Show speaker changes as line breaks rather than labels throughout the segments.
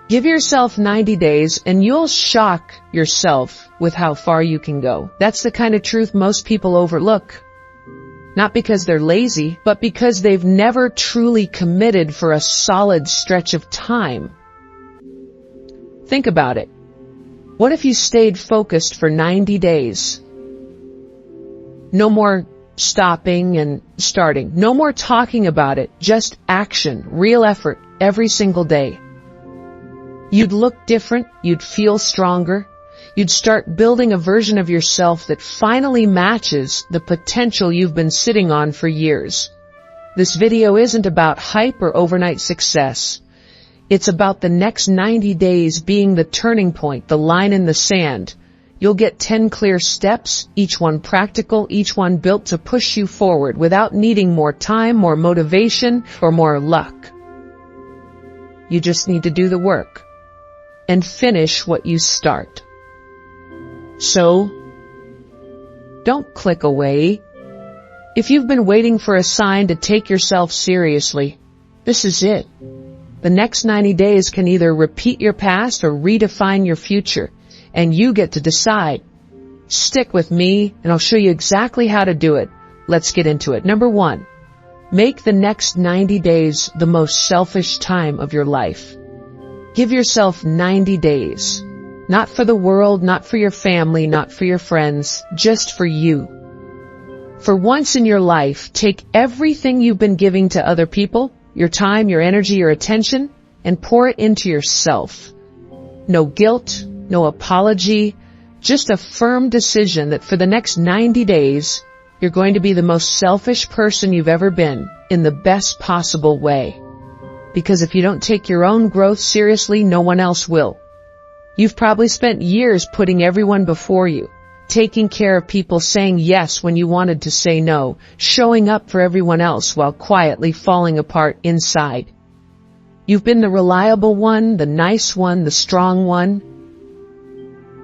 Give yourself 90 days and you'll shock yourself with how far you can go. That's the kind of truth most people overlook. Not because they're lazy, but because they've never truly committed for a solid stretch of time. Think about it. What if you stayed focused for 90 days? No more stopping and starting. No more talking about it. Just action, real effort, every single day. You'd look different. You'd feel stronger. You'd start building a version of yourself that finally matches the potential you've been sitting on for years. This video isn't about hype or overnight success. It's about the next 90 days being the turning point, the line in the sand. You'll get 10 clear steps, each one practical, each one built to push you forward without needing more time, more motivation, or more luck. You just need to do the work and finish what you start. So, don't click away. If you've been waiting for a sign to take yourself seriously, this is it. The next 90 days can either repeat your past or redefine your future, and you get to decide. Stick with me, and I'll show you exactly how to do it. Let's get into it. Number 1, make the next 90 days the most selfish time of your life. Give yourself 90 days. Not for the world, not for your family, not for your friends, just for you. For once in your life, take everything you've been giving to other people, your time, your energy, your attention, and pour it into yourself. No guilt, no apology, just a firm decision that for the next 90 days, you're going to be the most selfish person you've ever been in the best possible way. Because if you don't take your own growth seriously, no one else will. You've probably spent years putting everyone before you, taking care of people, saying yes when you wanted to say no, showing up for everyone else while quietly falling apart inside. You've been the reliable one, the nice one, the strong one.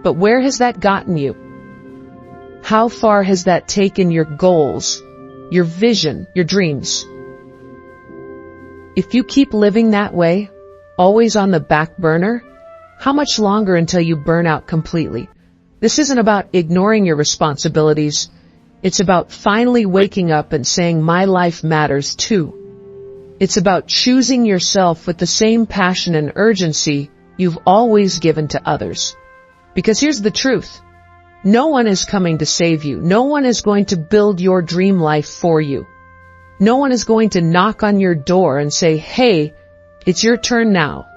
But where has that gotten you? How far has that taken your goals, your vision, your dreams? If you keep living that way, always on the back burner, how much longer until you burn out completely? This isn't about ignoring your responsibilities. It's about finally waking up and saying, my life matters too. It's about choosing yourself with the same passion and urgency you've always given to others. Because here's the truth. No one is coming to save you. No one is going to build your dream life for you. No one is going to knock on your door and say, hey, it's your turn now.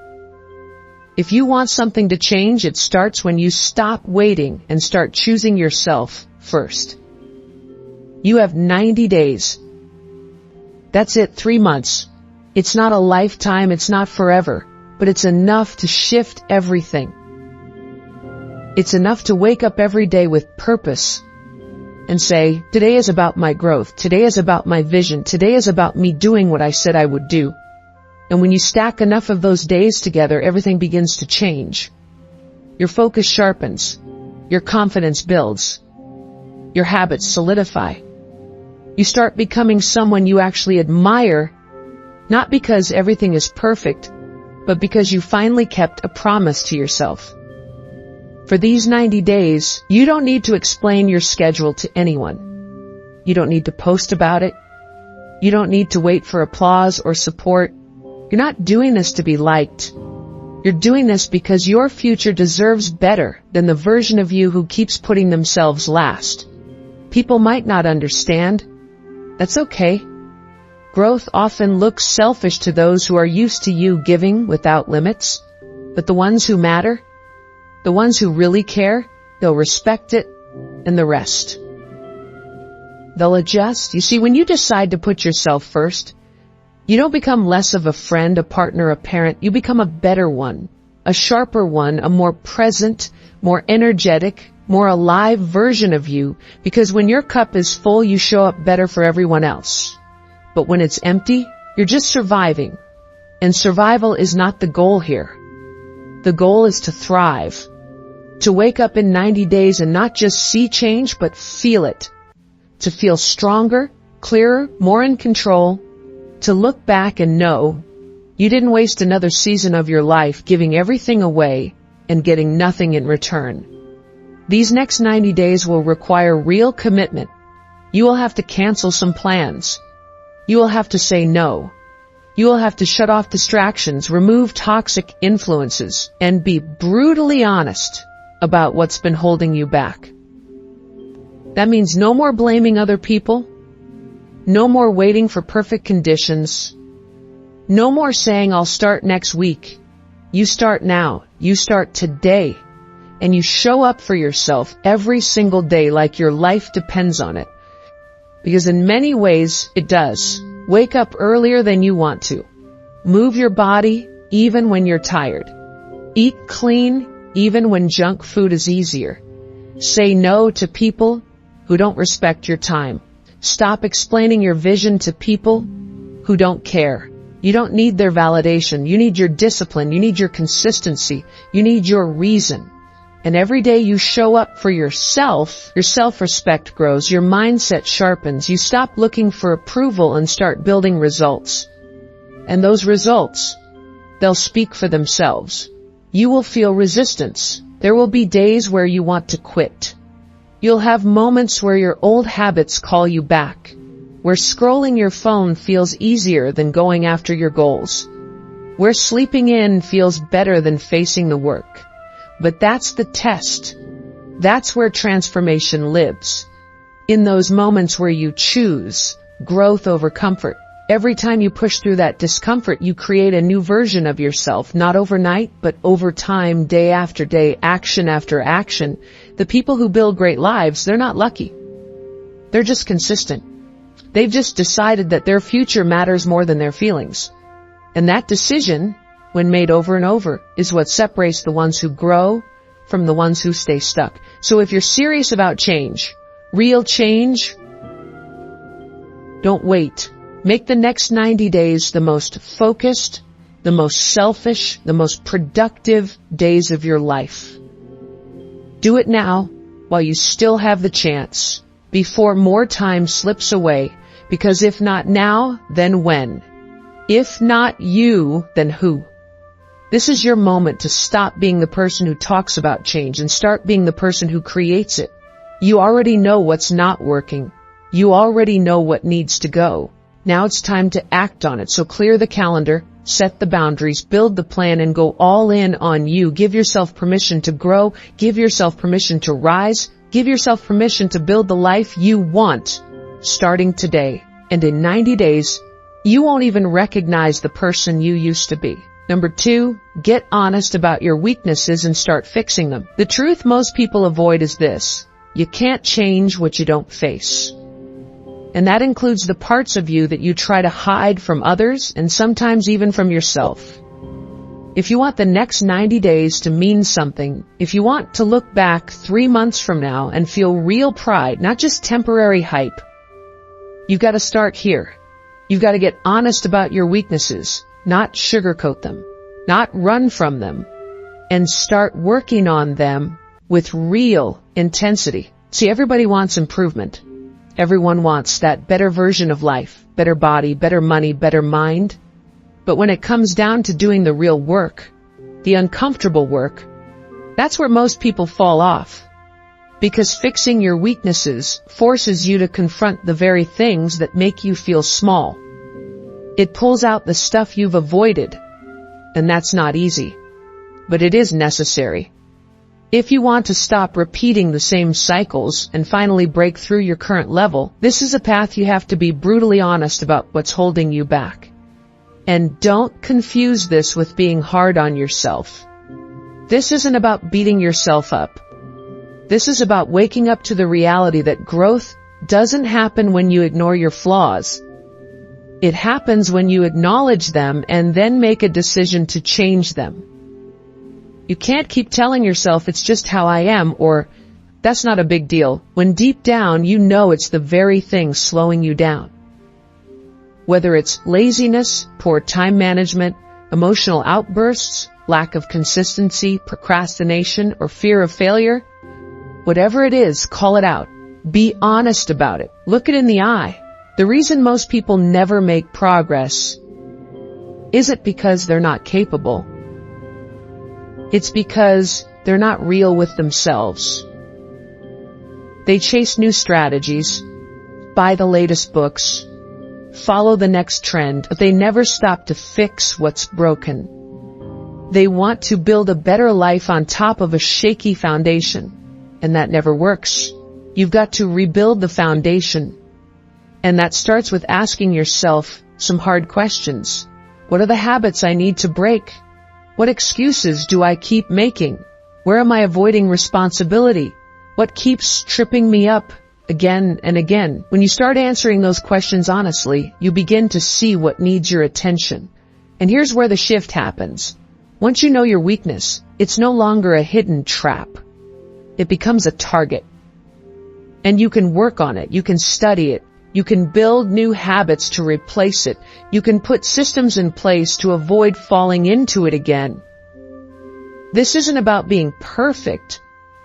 If you want something to change, it starts when you stop waiting and start choosing yourself first. You have 90 days. That's it, 3 months. It's not a lifetime, it's not forever, but it's enough to shift everything. It's enough to wake up every day with purpose and say, today is about my growth, today is about my vision, today is about me doing what I said I would do. And when you stack enough of those days together, everything begins to change. Your focus sharpens. Your confidence builds. Your habits solidify. You start becoming someone you actually admire, not because everything is perfect, but because you finally kept a promise to yourself. For these 90 days, you don't need to explain your schedule to anyone. You don't need to post about it. You don't need to wait for applause or support. You're not doing this to be liked. You're doing this because your future deserves better than the version of you who keeps putting themselves last. People might not understand. That's okay. Growth often looks selfish to those who are used to you giving without limits. But the ones who matter, the ones who really care, they'll respect it, and the rest. They'll adjust. You see, when you decide to put yourself first, you don't become less of a friend, a partner, a parent. You become a better one, a sharper one, a more present, more energetic, more alive version of you, because when your cup is full, you show up better for everyone else. But when it's empty, you're just surviving. And survival is not the goal here. The goal is to thrive, to wake up in 90 days and not just see change, but feel it, to feel stronger, clearer, more in control, to look back and know You didn't waste another season of your life giving everything away and getting nothing in return. These next 90 days will require real commitment. You will have to cancel some plans. You will have to say no. You will have to shut off distractions, remove toxic influences, and be brutally honest about what's been holding you back. That means no more blaming other people, no more waiting for perfect conditions, no more saying I'll start next week. You start now, you start today, and you show up for yourself every single day like your life depends on it. Because in many ways it does. Wake up earlier than you want to. Move your body even when you're tired. Eat clean even when junk food is easier. Say no to people who don't respect your time. Stop explaining your vision to people who don't care. You don't need their validation. You need your discipline. You need your consistency. You need your reason. And every day you show up for yourself, your self-respect grows, your mindset sharpens, you stop looking for approval and start building results. And those results, they'll speak for themselves. You will feel resistance. There will be days where you want to quit. You'll have moments where your old habits call you back, where scrolling your phone feels easier than going after your goals, where sleeping in feels better than facing the work. But that's the test. That's where transformation lives. In those moments where you choose growth over comfort. Every time you push through that discomfort, you create a new version of yourself, not overnight, but over time, day after day, action after action. The people who build great lives, they're not lucky. They're just consistent. They've just decided that their future matters more than their feelings. And that decision, when made over and over, is what separates the ones who grow from the ones who stay stuck. So if you're serious about change, real change, don't wait. Make the next 90 days the most focused, the most selfish, the most productive days of your life. Do it now while you still have the chance, before more time slips away, because if not now, then when? If not you, then who? This is your moment to stop being the person who talks about change and start being the person who creates it. You already know what's not working. You already know what needs to go. Now it's time to act on it. So clear the calendar, set the boundaries, build the plan, and go all in on you. Give yourself permission to grow. Give yourself permission to rise. Give yourself permission to build the life you want, starting today. And in 90 days, you won't even recognize the person you used to be. Number 2, get honest about your weaknesses and start fixing them. The truth most people avoid is this: you can't change what you don't face. And that includes the parts of you that you try to hide from others and sometimes even from yourself. If you want the next 90 days to mean something, if you want to look back 3 months from now and feel real pride, not just temporary hype, you've got to start here. You've got to get honest about your weaknesses, not sugarcoat them, not run from them, and start working on them with real intensity. See, everybody wants improvement. Everyone wants that better version of life, better body, better money, better mind. But when it comes down to doing the real work, the uncomfortable work, that's where most people fall off. Because fixing your weaknesses forces you to confront the very things that make you feel small. It pulls out the stuff you've avoided, and that's not easy. But it is necessary. If you want to stop repeating the same cycles and finally break through your current level, this is a path you have to be brutally honest about what's holding you back. And don't confuse this with being hard on yourself. This isn't about beating yourself up. This is about waking up to the reality that growth doesn't happen when you ignore your flaws. It happens when you acknowledge them and then make a decision to change them. You can't keep telling yourself it's just how I am, or that's not a big deal, when deep down you know it's the very thing slowing you down. Whether it's laziness, poor time management, emotional outbursts, lack of consistency, procrastination, or fear of failure, whatever it is, call it out. Be honest about it. Look it in the eye. The reason most people never make progress isn't because they're not capable. It's because they're not real with themselves. They chase new strategies, buy the latest books, follow the next trend, but they never stop to fix what's broken. They want to build a better life on top of a shaky foundation, and that never works. You've got to rebuild the foundation, and that starts with asking yourself some hard questions. What are the habits I need to break? What excuses do I keep making? Where am I avoiding responsibility? What keeps tripping me up again and again? When you start answering those questions honestly, you begin to see what needs your attention. And here's where the shift happens. Once you know your weakness, it's no longer a hidden trap. It becomes a target. And you can work on it. You can study it. You can build new habits to replace it. You can put systems in place to avoid falling into it again. This isn't about being perfect.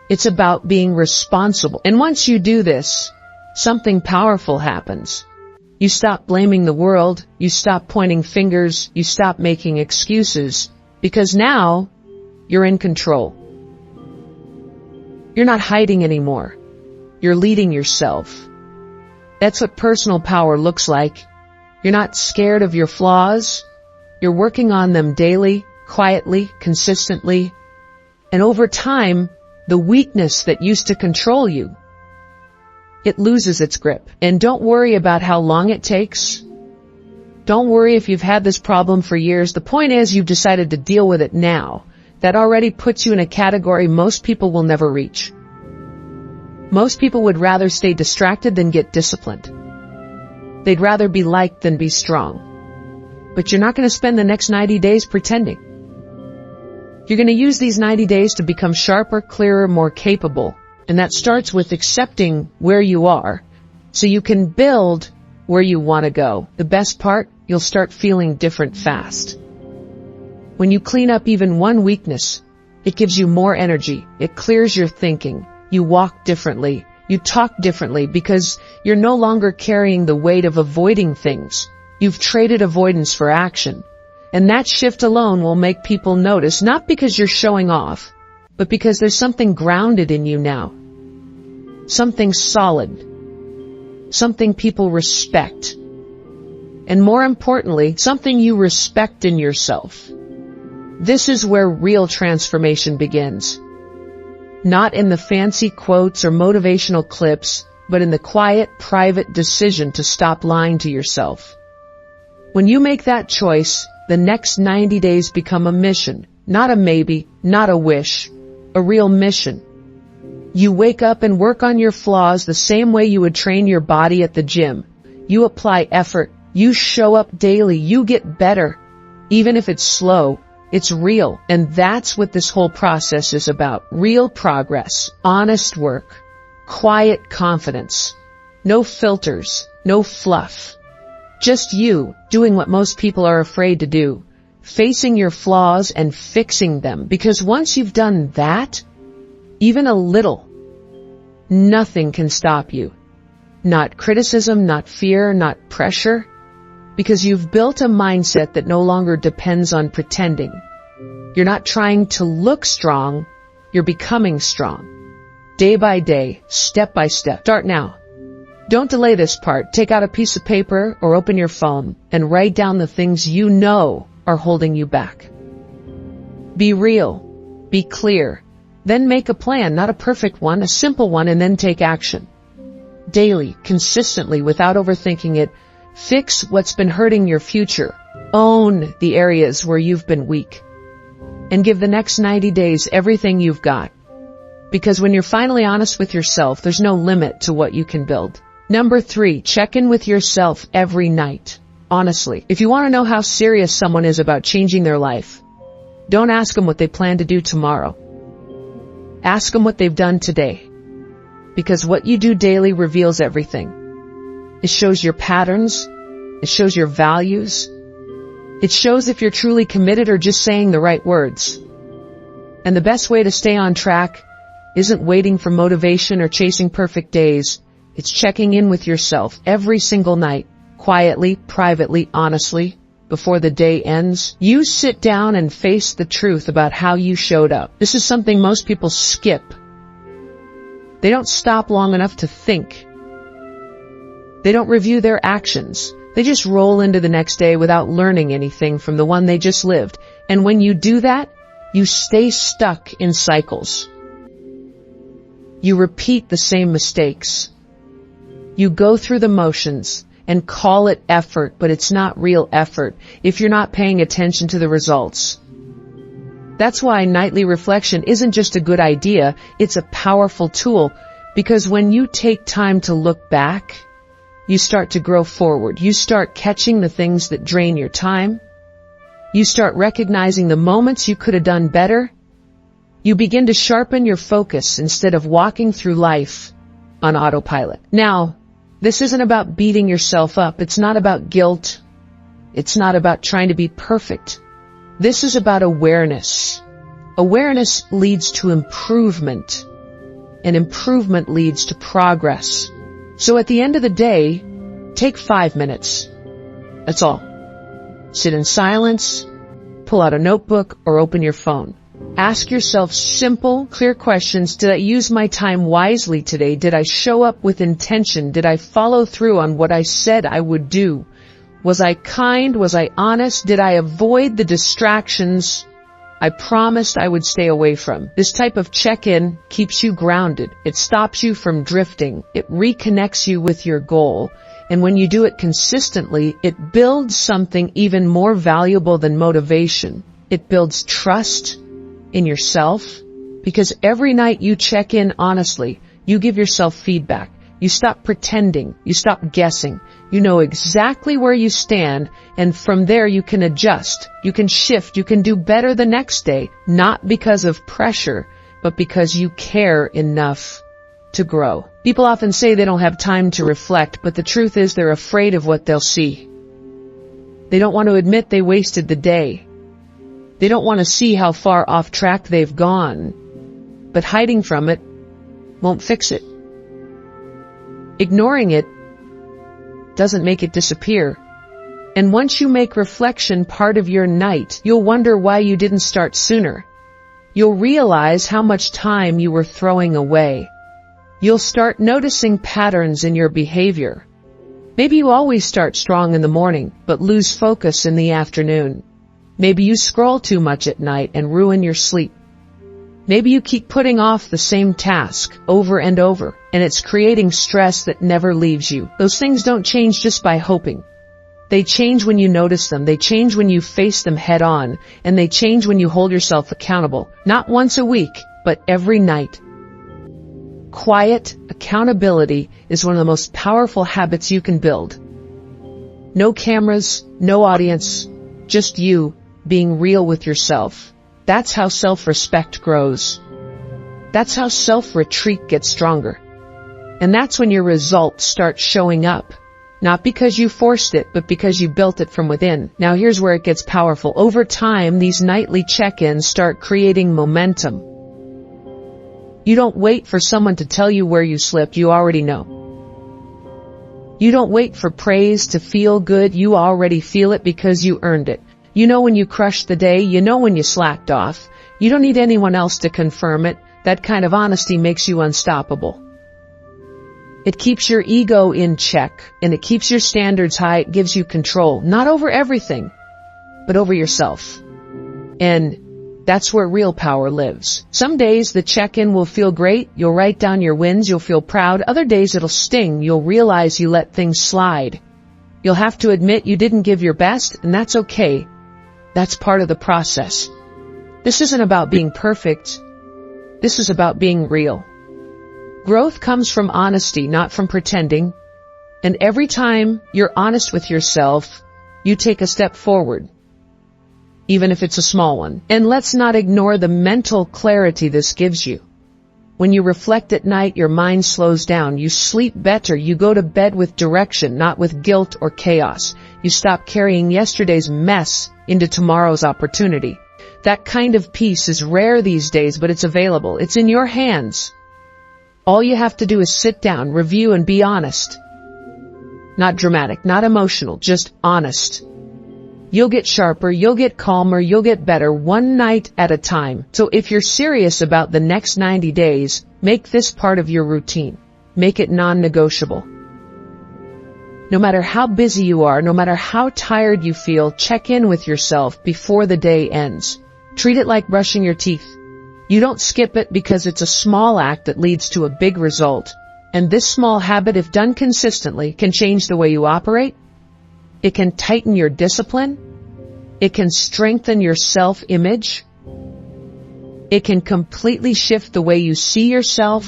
It's about being responsible. And once you do this, something powerful happens. You stop blaming the world. You stop pointing fingers. You stop making excuses. Because now, you're in control. You're not hiding anymore. You're leading yourself. That's what personal power looks like. You're not scared of your flaws. You're working on them daily, quietly, consistently. And over time, the weakness that used to control you, it loses its grip. And don't worry about how long it takes. Don't worry if you've had this problem for years. The point is you've decided to deal with it now. That already puts you in a category most people will never reach. Most people would rather stay distracted than get disciplined. They'd rather be liked than be strong. But you're not going to spend the next 90 days pretending. You're going to use these 90 days to become sharper, clearer, more capable. And that starts with accepting where you are so you can build where you want to go. The best part, you'll start feeling different fast. When you clean up even one weakness, it gives you more energy. It clears your thinking. You walk differently. You talk differently because you're no longer carrying the weight of avoiding things. You've traded avoidance for action. And that shift alone will make people notice, not because you're showing off, but because there's something grounded in you now. Something solid. Something people respect. And more importantly, something you respect in yourself. This is where real transformation begins. Not in the fancy quotes or motivational clips, but in the quiet, private decision to stop lying to yourself. When you make that choice, the next 90 days become a mission, not a maybe, not a wish, a real mission. You wake up and work on your flaws the same way you would train your body at the gym. You apply effort. You show up daily. You get better. Even if it's slow, it's real. And that's what this whole process is about. Real progress, honest work, quiet confidence. No filters, no fluff. Just you doing what most people are afraid to do. Facing your flaws and fixing them. Because once you've done that, even a little, nothing can stop you. Not criticism, not fear, not pressure. Because you've built a mindset that no longer depends on pretending. You're not trying to look strong, you're becoming strong. Day by day, step by step. Start now. Don't delay this part. Take out a piece of paper or open your phone and write down the things you know are holding you back. Be real. Be clear. Then make a plan, not a perfect one, a simple one, and then take action. Daily, consistently, without overthinking it. Fix what's been hurting your future. Own the areas where you've been weak. And give the next 90 days everything you've got. Because when you're finally honest with yourself, there's no limit to what you can build. Number 3, check in with yourself every night. Honestly, if you want to know how serious someone is about changing their life, don't ask them what they plan to do tomorrow. Ask them what they've done today. Because what you do daily reveals everything. It shows your patterns. It shows your values. It shows if you're truly committed or just saying the right words. And the best way to stay on track isn't waiting for motivation or chasing perfect days. It's checking in with yourself every single night, quietly, privately, honestly. before the day ends, you sit down and face the truth about how you showed up. This is something most people skip. They don't stop long enough to think. They don't review their actions. They just roll into the next day without learning anything from the one they just lived. And when you do that, you stay stuck in cycles. You repeat the same mistakes. You go through the motions and call it effort, but it's not real effort if you're not paying attention to the results. That's why nightly reflection isn't just a good idea, it's a powerful tool, because when you take time to look back, you start to grow forward. You start catching the things that drain your time. You start recognizing the moments you could have done better. You begin to sharpen your focus instead of walking through life on autopilot. Now, this isn't about beating yourself up. It's not about guilt. It's not about trying to be perfect. This is about awareness. Awareness leads to improvement, and improvement leads to progress. So at the end of the day, take 5 minutes. That's all. Sit in silence, pull out a notebook, or open your phone. Ask yourself simple, clear questions. Did I use my time wisely today? Did I show up with intention? Did I follow through on what I said I would do? Was I kind? Was I honest? Did I avoid the distractions I promised I would stay away from? This type of check-in keeps you grounded. It stops you from drifting. It reconnects you with your goal. And when you do it consistently, it builds something even more valuable than motivation. It builds trust in yourself, because every night you check in honestly, you give yourself feedback. You stop pretending. You stop guessing. You know exactly where you stand, and from there you can adjust. You can shift. You can do better the next day, not because of pressure, but because you care enough to grow. People often say they don't have time to reflect, but the truth is they're afraid of what they'll see. They don't want to admit they wasted the day. They don't want to see how far off track they've gone. But hiding from it won't fix it. Ignoring it doesn't make it disappear. And once you make reflection part of your night, you'll wonder why you didn't start sooner. You'll realize how much time you were throwing away. You'll start noticing patterns in your behavior. Maybe you always start strong in the morning, but lose focus in the afternoon. Maybe you scroll too much at night and ruin your sleep. Maybe you keep putting off the same task over and over, and it's creating stress that never leaves you. Those things don't change just by hoping. They change when you notice them. They change when you face them head on, and they change when you hold yourself accountable. Not once a week, but every night. Quiet accountability is one of the most powerful habits you can build. No cameras, no audience, just you being real with yourself. That's how self-respect grows. That's how self-retreat gets stronger. And that's when your results start showing up. Not because you forced it, but because you built it from within. Now here's where it gets powerful. Over time, these nightly check-ins start creating momentum. You don't wait for someone to tell you where you slipped. You already know. You don't wait for praise to feel good. You already feel it because you earned it. You know when you crushed the day. You know when you slacked off. You don't need anyone else to confirm it. That kind of honesty makes you unstoppable. It keeps your ego in check, and it keeps your standards high. It gives you control, not over everything, but over yourself. And that's where real power lives. Some days the check-in will feel great. You'll write down your wins. You'll feel proud. Other days it'll sting. You'll realize you let things slide. You'll have to admit you didn't give your best, and that's okay. That's part of the process. This isn't about being perfect. This is about being real. Growth comes from honesty, not from pretending. And every time you're honest with yourself, you take a step forward, even if it's a small one. And let's not ignore the mental clarity this gives you. When you reflect at night, your mind slows down. You sleep better. You go to bed with direction, not with guilt or chaos. You stop carrying yesterday's mess into tomorrow's opportunity. That kind of peace is rare these days, but it's available. It's in your hands. All you have to do is sit down, review, and be honest. Not dramatic, not emotional, just honest. You'll get sharper, you'll get calmer, you'll get better one night at a time. So if you're serious about the next 90 days, make this part of your routine. Make it non-negotiable. No matter how busy you are, no matter how tired you feel, check in with yourself before the day ends. Treat it like brushing your teeth. You don't skip it because it's a small act that leads to a big result. And this small habit, if done consistently, can change the way you operate. It can tighten your discipline. It can strengthen your self-image. It can completely shift the way you see yourself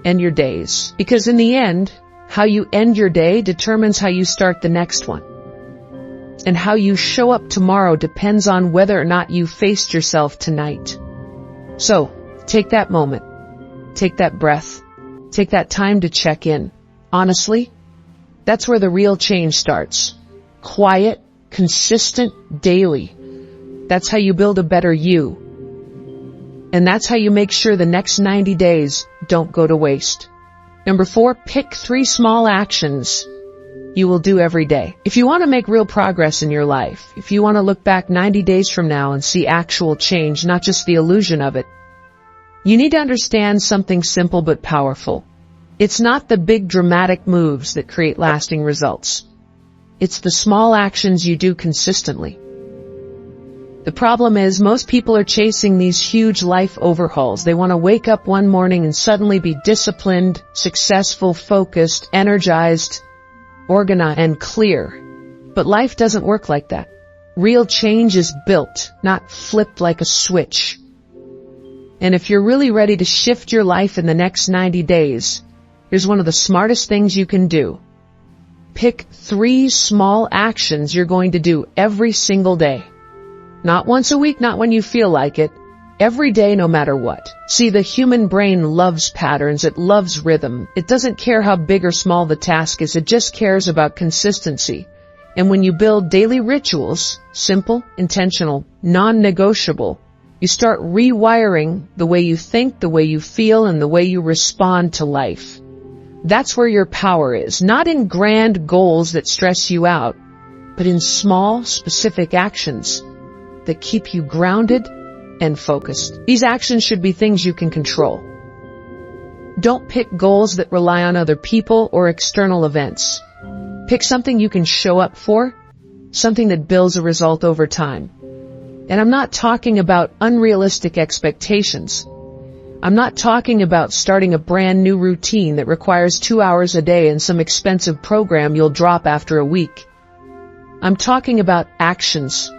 and your days. Because in the end, how you end your day determines how you start the next one. And how you show up tomorrow depends on whether or not you faced yourself tonight. So, take that moment. Take that breath. Take that time to check in. Honestly, that's where the real change starts. Quiet, consistent, daily. That's how you build a better you. And that's how you make sure the next 90 days don't go to waste. Number 4, pick 3 small actions you will do every day. If you want to make real progress in your life, if you want to look back 90 days from now and see actual change, not just the illusion of it, you need to understand something simple but powerful. It's not the big dramatic moves that create lasting results. It's the small actions you do consistently. The problem is most people are chasing these huge life overhauls. They want to wake up one morning and suddenly be disciplined, successful, focused, energized, organized, and clear. But life doesn't work like that. Real change is built, not flipped like a switch. And if you're really ready to shift your life in the next 90 days, here's one of the smartest things you can do. Pick 3 small actions you're going to do every single day. Not once a week, not when you feel like it. Every day, no matter what. See, the human brain loves patterns. It loves rhythm. It doesn't care how big or small the task is. It just cares about consistency. And when you build daily rituals, simple, intentional, non-negotiable, you start rewiring the way you think, the way you feel, and the way you respond to life. That's where your power is. Not in grand goals that stress you out, but in small, specific actions that keep you grounded and focused. These actions should be things you can control. Don't pick goals that rely on other people or external events. Pick something you can show up for, something that builds a result over time. And I'm not talking about unrealistic expectations. I'm not talking about starting a brand new routine that requires 2 hours a day and some expensive program you'll drop after a week. I'm talking about actions.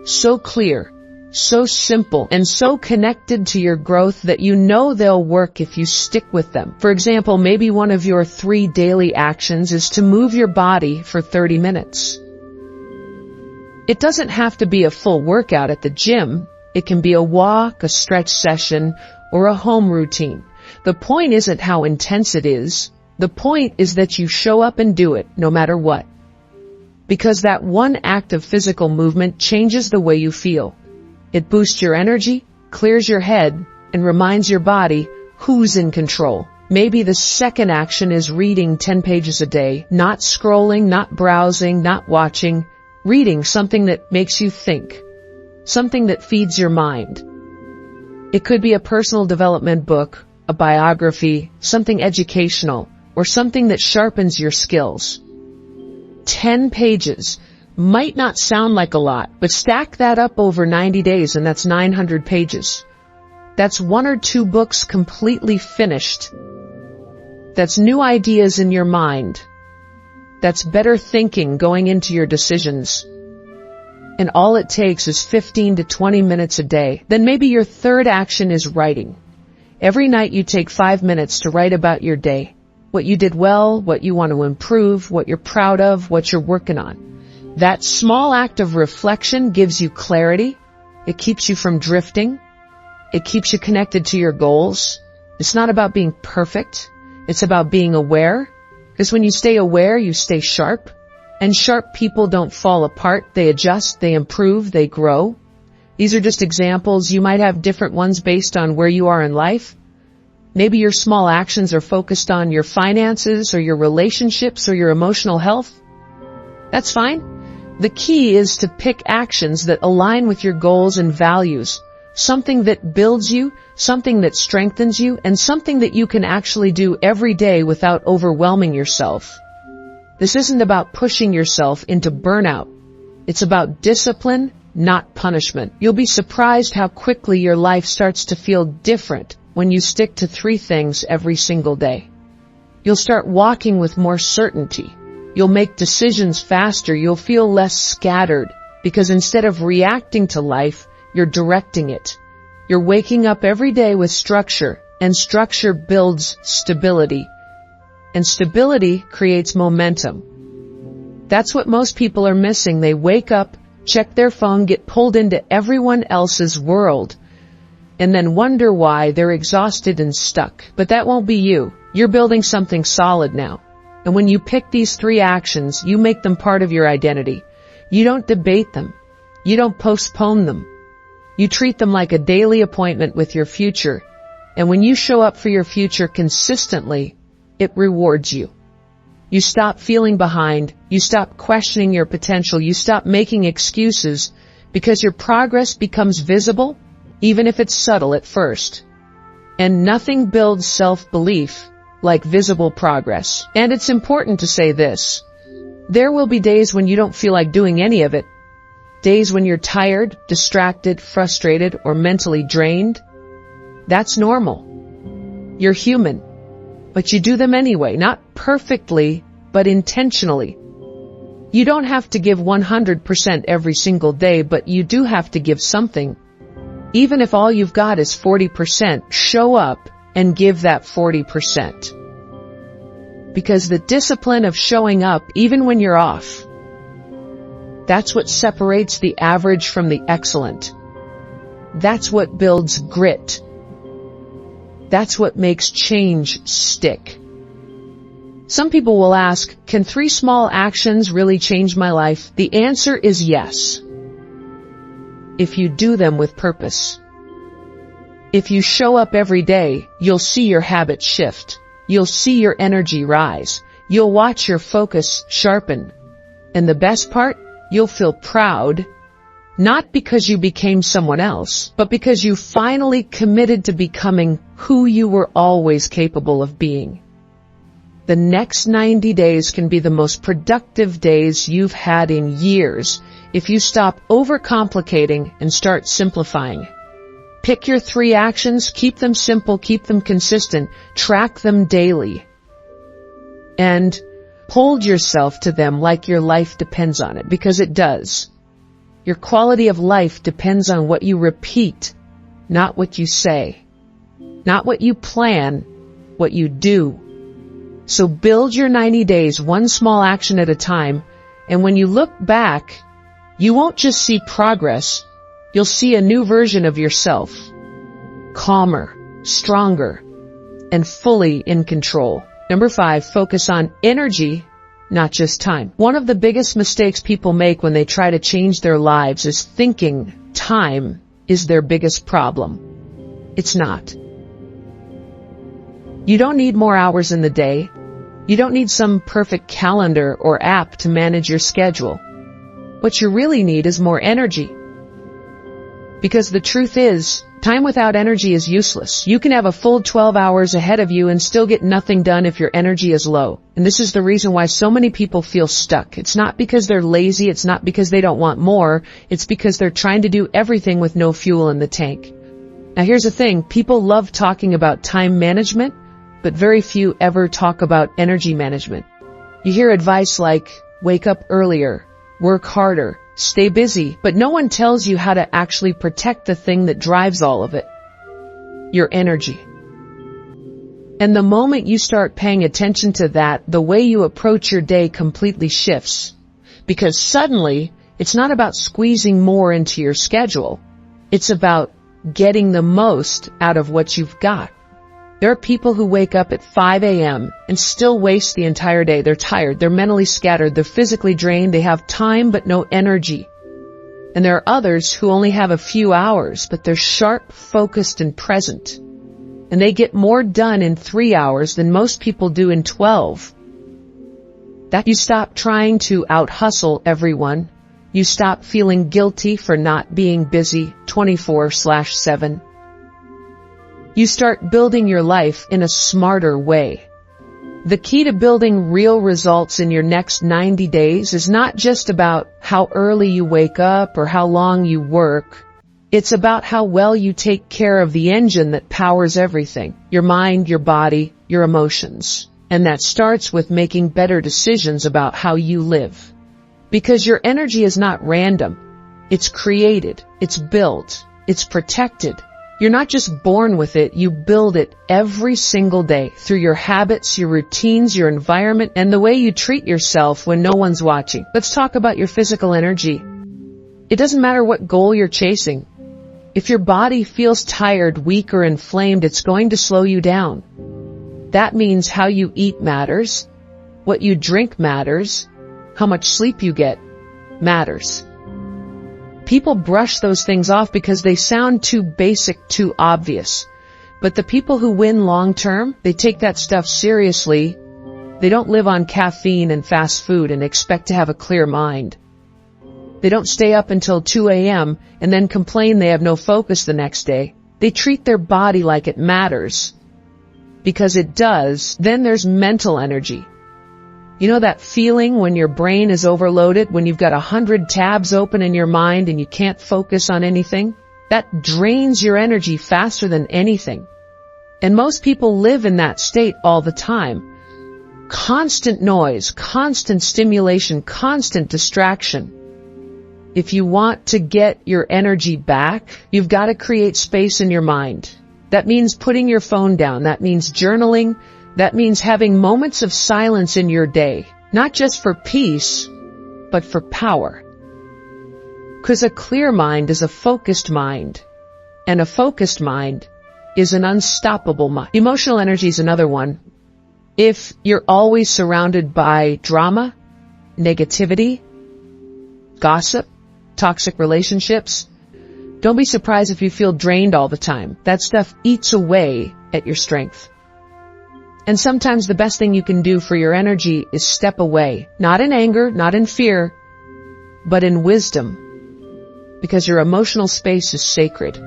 So clear, so simple, and so connected to your growth that you know they'll work if you stick with them. For example, maybe one of your 3 daily actions is to move your body for 30 minutes. It doesn't have to be a full workout at the gym. It can be a walk, a stretch session, or a home routine. The point isn't how intense it is. The point is that you show up and do it, no matter what. Because that one act of physical movement changes the way you feel. It boosts your energy, clears your head, and reminds your body who's in control. Maybe the second action is reading 10 pages a day, not scrolling, not browsing, not watching, reading something that makes you think, something that feeds your mind. It could be a personal development book, a biography, something educational, or something that sharpens your skills. 10 pages might not sound like a lot, but stack that up over 90 days and that's 900 pages. That's 1 or 2 books completely finished. That's new ideas in your mind. That's better thinking going into your decisions. And all it takes is 15 to 20 minutes a day. Then maybe your third action is writing. Every night you take 5 minutes to write about your day. What you did well, what you want to improve, what you're proud of, what you're working on. That small act of reflection gives you clarity. It keeps you from drifting. It keeps you connected to your goals. It's not about being perfect. It's about being aware. Because when you stay aware, you stay sharp. And sharp people don't fall apart. They adjust, they improve, they grow. These are just examples. You might have different ones based on where you are in life. Maybe your small actions are focused on your finances or your relationships or your emotional health. That's fine. The key is to pick actions that align with your goals and values, something that builds you, something that strengthens you, and something that you can actually do every day without overwhelming yourself. This isn't about pushing yourself into burnout. It's about discipline, not punishment. You'll be surprised how quickly your life starts to feel different when you stick to 3 things every single day. You'll start walking with more certainty. You'll make decisions faster. You'll feel less scattered because instead of reacting to life, you're directing it. You're waking up every day with structure, and structure builds stability. And stability creates momentum. That's what most people are missing. They wake up, check their phone, get pulled into everyone else's world, and then wonder why they're exhausted and stuck. But that won't be you. You're building something solid now. And when you pick these 3 actions, you make them part of your identity. You don't debate them. You don't postpone them. You treat them like a daily appointment with your future. And when you show up for your future consistently, it rewards you. You stop feeling behind. You stop questioning your potential. You stop making excuses because your progress becomes visible, even if it's subtle at first. And nothing builds self-belief like visible progress. And it's important to say this. There will be days when you don't feel like doing any of it. Days when you're tired, distracted, frustrated, or mentally drained. That's normal. You're human. But you do them anyway, not perfectly, but intentionally. You don't have to give 100% every single day, but you do have to give something. Even if all you've got is 40%, show up and give that 40%. Because the discipline of showing up even when you're off, that's what separates the average from the excellent. That's what builds grit. That's what makes change stick. Some people will ask, can 3 small actions really change my life? The answer is yes. If you do them with purpose. If you show up every day, you'll see your habits shift. You'll see your energy rise. You'll watch your focus sharpen. And the best part, you'll feel proud, not because you became someone else, but because you finally committed to becoming who you were always capable of being. The next 90 days can be the most productive days you've had in years if you stop overcomplicating and start simplifying. Pick your 3 actions, keep them simple, keep them consistent, track them daily, and hold yourself to them like your life depends on it, because it does. Your quality of life depends on what you repeat, not what you say, not what you plan, what you do. So build your 90 days one small action at a time, and when you look back, you won't just see progress, you'll see a new version of yourself. Calmer, stronger, and fully in control. Number 5, focus on energy, not just time. One of the biggest mistakes people make when they try to change their lives is thinking time is their biggest problem. It's not. You don't need more hours in the day. You don't need some perfect calendar or app to manage your schedule. What you really need is more energy. Because the truth is, time without energy is useless. You can have a full 12 hours ahead of you and still get nothing done if your energy is low. And this is the reason why so many people feel stuck. It's not because they're lazy. It's not because they don't want more. It's because they're trying to do everything with no fuel in the tank. Now here's the thing. People love talking about time management, but very few ever talk about energy management. You hear advice like, wake up earlier, work harder, stay busy, but no one tells you how to actually protect the thing that drives all of it. Your energy. And the moment you start paying attention to that, the way you approach your day completely shifts. Because suddenly, it's not about squeezing more into your schedule. It's about getting the most out of what you've got. There are people who wake up at 5 a.m. and still waste the entire day. They're tired, they're mentally scattered, they're physically drained, they have time but no energy. And there are others who only have a few hours, but they're sharp, focused, and present. And they get more done in 3 hours than most people do in 12. That you stop trying to out-hustle everyone. You stop feeling guilty for not being busy 24/7. You start building your life in a smarter way. The key to building real results in your next 90 days is not just about how early you wake up or how long you work. It's about how well you take care of the engine that powers everything, your mind, your body, your emotions. And that starts with making better decisions about how you live. Because your energy is not random. It's created, it's built, it's protected. You're not just born with it, you build it every single day through your habits, your routines, your environment, and the way you treat yourself when no one's watching. Let's talk about your physical energy. It doesn't matter what goal you're chasing. If your body feels tired, weak, or inflamed, it's going to slow you down. That means how you eat matters, what you drink matters, how much sleep you get matters. People brush those things off because they sound too basic, too obvious. But the people who win long term, they take that stuff seriously. They don't live on caffeine and fast food and expect to have a clear mind. They don't stay up until 2 a.m. and then complain they have no focus the next day. They treat their body like it matters. Because it does. Then there's mental energy. You know that feeling when your brain is overloaded, when you've got 100 tabs open in your mind and you can't focus on anything? That drains your energy faster than anything. And most people live in that state all the time. Constant noise, constant stimulation, constant distraction. If you want to get your energy back, you've got to create space in your mind. That means putting your phone down. That means journaling. That means having moments of silence in your day, not just for peace, but for power. Because a clear mind is a focused mind, and a focused mind is an unstoppable mind. Emotional energy is another one. If you're always surrounded by drama, negativity, gossip, toxic relationships, don't be surprised if you feel drained all the time. That stuff eats away at your strength. And sometimes the best thing you can do for your energy is step away, not in anger, not in fear, but in wisdom, because your emotional space is sacred.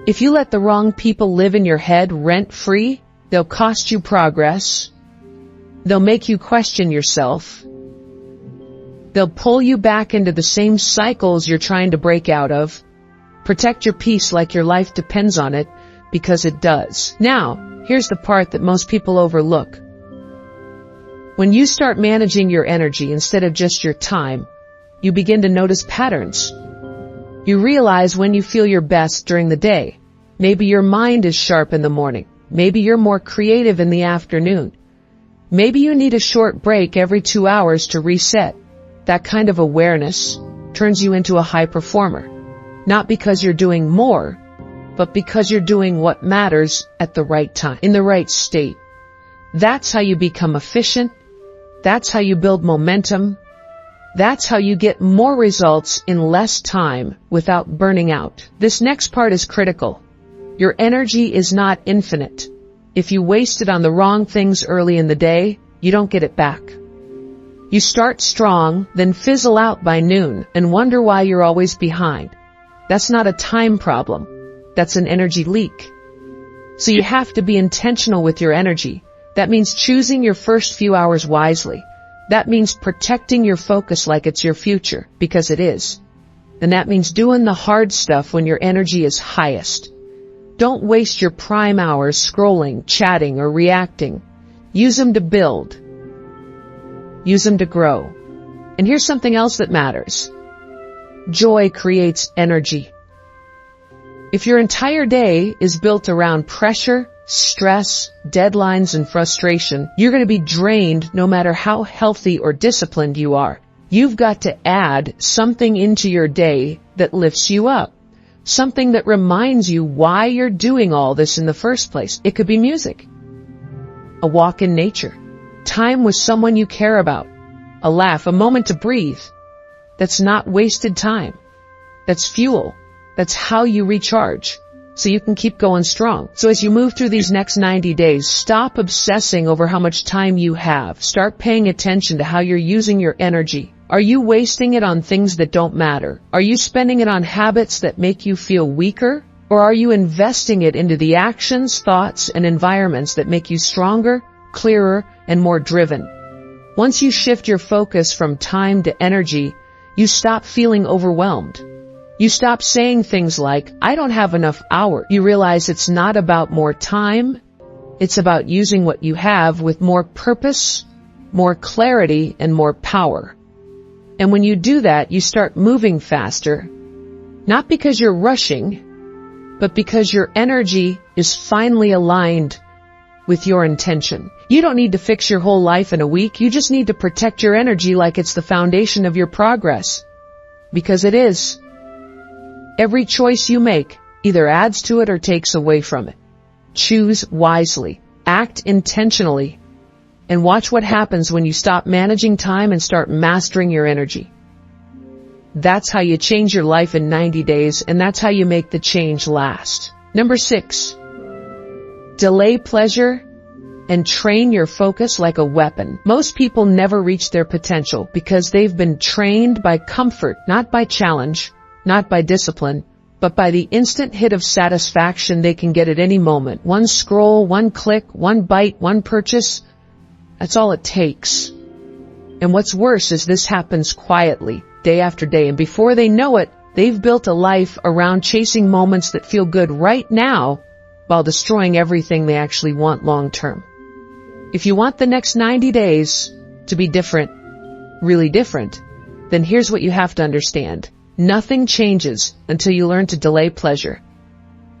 If you let the wrong people live in your head rent-free, they'll cost you progress. They'll make you question yourself. They'll pull you back into the same cycles you're trying to break out of. Protect your peace like your life depends on it, because it does. Now, here's the part that most people overlook. When you start managing your energy instead of just your time, you begin to notice patterns. You realize when you feel your best during the day. Maybe your mind is sharp in the morning. Maybe you're more creative in the afternoon. Maybe you need a short break every 2 hours to reset. That kind of awareness turns you into a high performer. Not because you're doing more, but because you're doing what matters at the right time, in the right state. That's how you become efficient. That's how you build momentum. That's how you get more results in less time without burning out. This next part is critical. Your energy is not infinite. If you waste it on the wrong things early in the day, you don't get it back. You start strong, then fizzle out by noon and wonder why you're always behind. That's not a time problem. That's an energy leak. So you have to be intentional with your energy. That means choosing your first few hours wisely. That means protecting your focus like it's your future, because it is. And that means doing the hard stuff when your energy is highest. Don't waste your prime hours scrolling, chatting, or reacting. Use them to build. Use them to grow. And here's something else that matters. Joy creates energy. If your entire day is built around pressure, stress, deadlines, and frustration, you're going to be drained no matter how healthy or disciplined you are. You've got to add something into your day that lifts you up. Something that reminds you why you're doing all this in the first place. It could be music, a walk in nature, time with someone you care about, a laugh, a moment to breathe. That's not wasted time. That's fuel. That's how you recharge, so you can keep going strong. So as you move through these next 90 days, stop obsessing over how much time you have. Start paying attention to how you're using your energy. Are you wasting it on things that don't matter? Are you spending it on habits that make you feel weaker? Or are you investing it into the actions, thoughts, and environments that make you stronger, clearer, and more driven? Once you shift your focus from time to energy, you stop feeling overwhelmed. You stop saying things like, I don't have enough hours. You realize it's not about more time. It's about using what you have with more purpose, more clarity, and more power. And when you do that, you start moving faster, not because you're rushing, but because your energy is finally aligned with your intention. You don't need to fix your whole life in a week. You just need to protect your energy like it's the foundation of your progress. Because it is. Every choice you make either adds to it or takes away from it. Choose wisely. Act intentionally. And watch what happens when you stop managing time and start mastering your energy. That's how you change your life in 90 days, and that's how you make the change last. Number 6, delay pleasure and train your focus like a weapon. Most people never reach their potential because they've been trained by comfort, not by challenge, not by discipline, but by the instant hit of satisfaction they can get at any moment. One scroll, one click, one bite, one purchase. That's all it takes. And what's worse is this happens quietly, day after day, and before they know it, they've built a life around chasing moments that feel good right now while destroying everything they actually want long term. If you want the next 90 days to be different, really different, then here's what you have to understand. Nothing changes until you learn to delay pleasure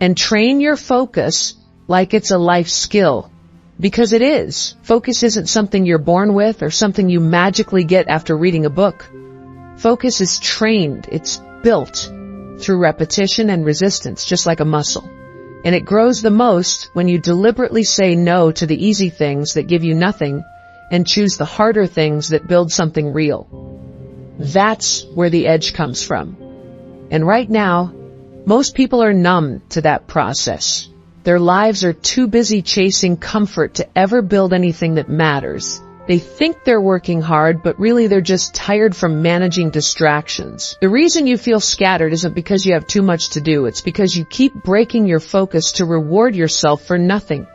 and train your focus like it's a life skill. Because it is. Focus isn't something you're born with or something you magically get after reading a book. Focus is trained. It's built through repetition and resistance, just like a muscle. And it grows the most when you deliberately say no to the easy things that give you nothing and choose the harder things that build something real. That's where the edge comes from. And right now, most people are numb to that process. Their lives are too busy chasing comfort to ever build anything that matters. They think they're working hard, but really they're just tired from managing distractions. The reason you feel scattered isn't because you have too much to do. It's because you keep breaking your focus to reward yourself for nothing.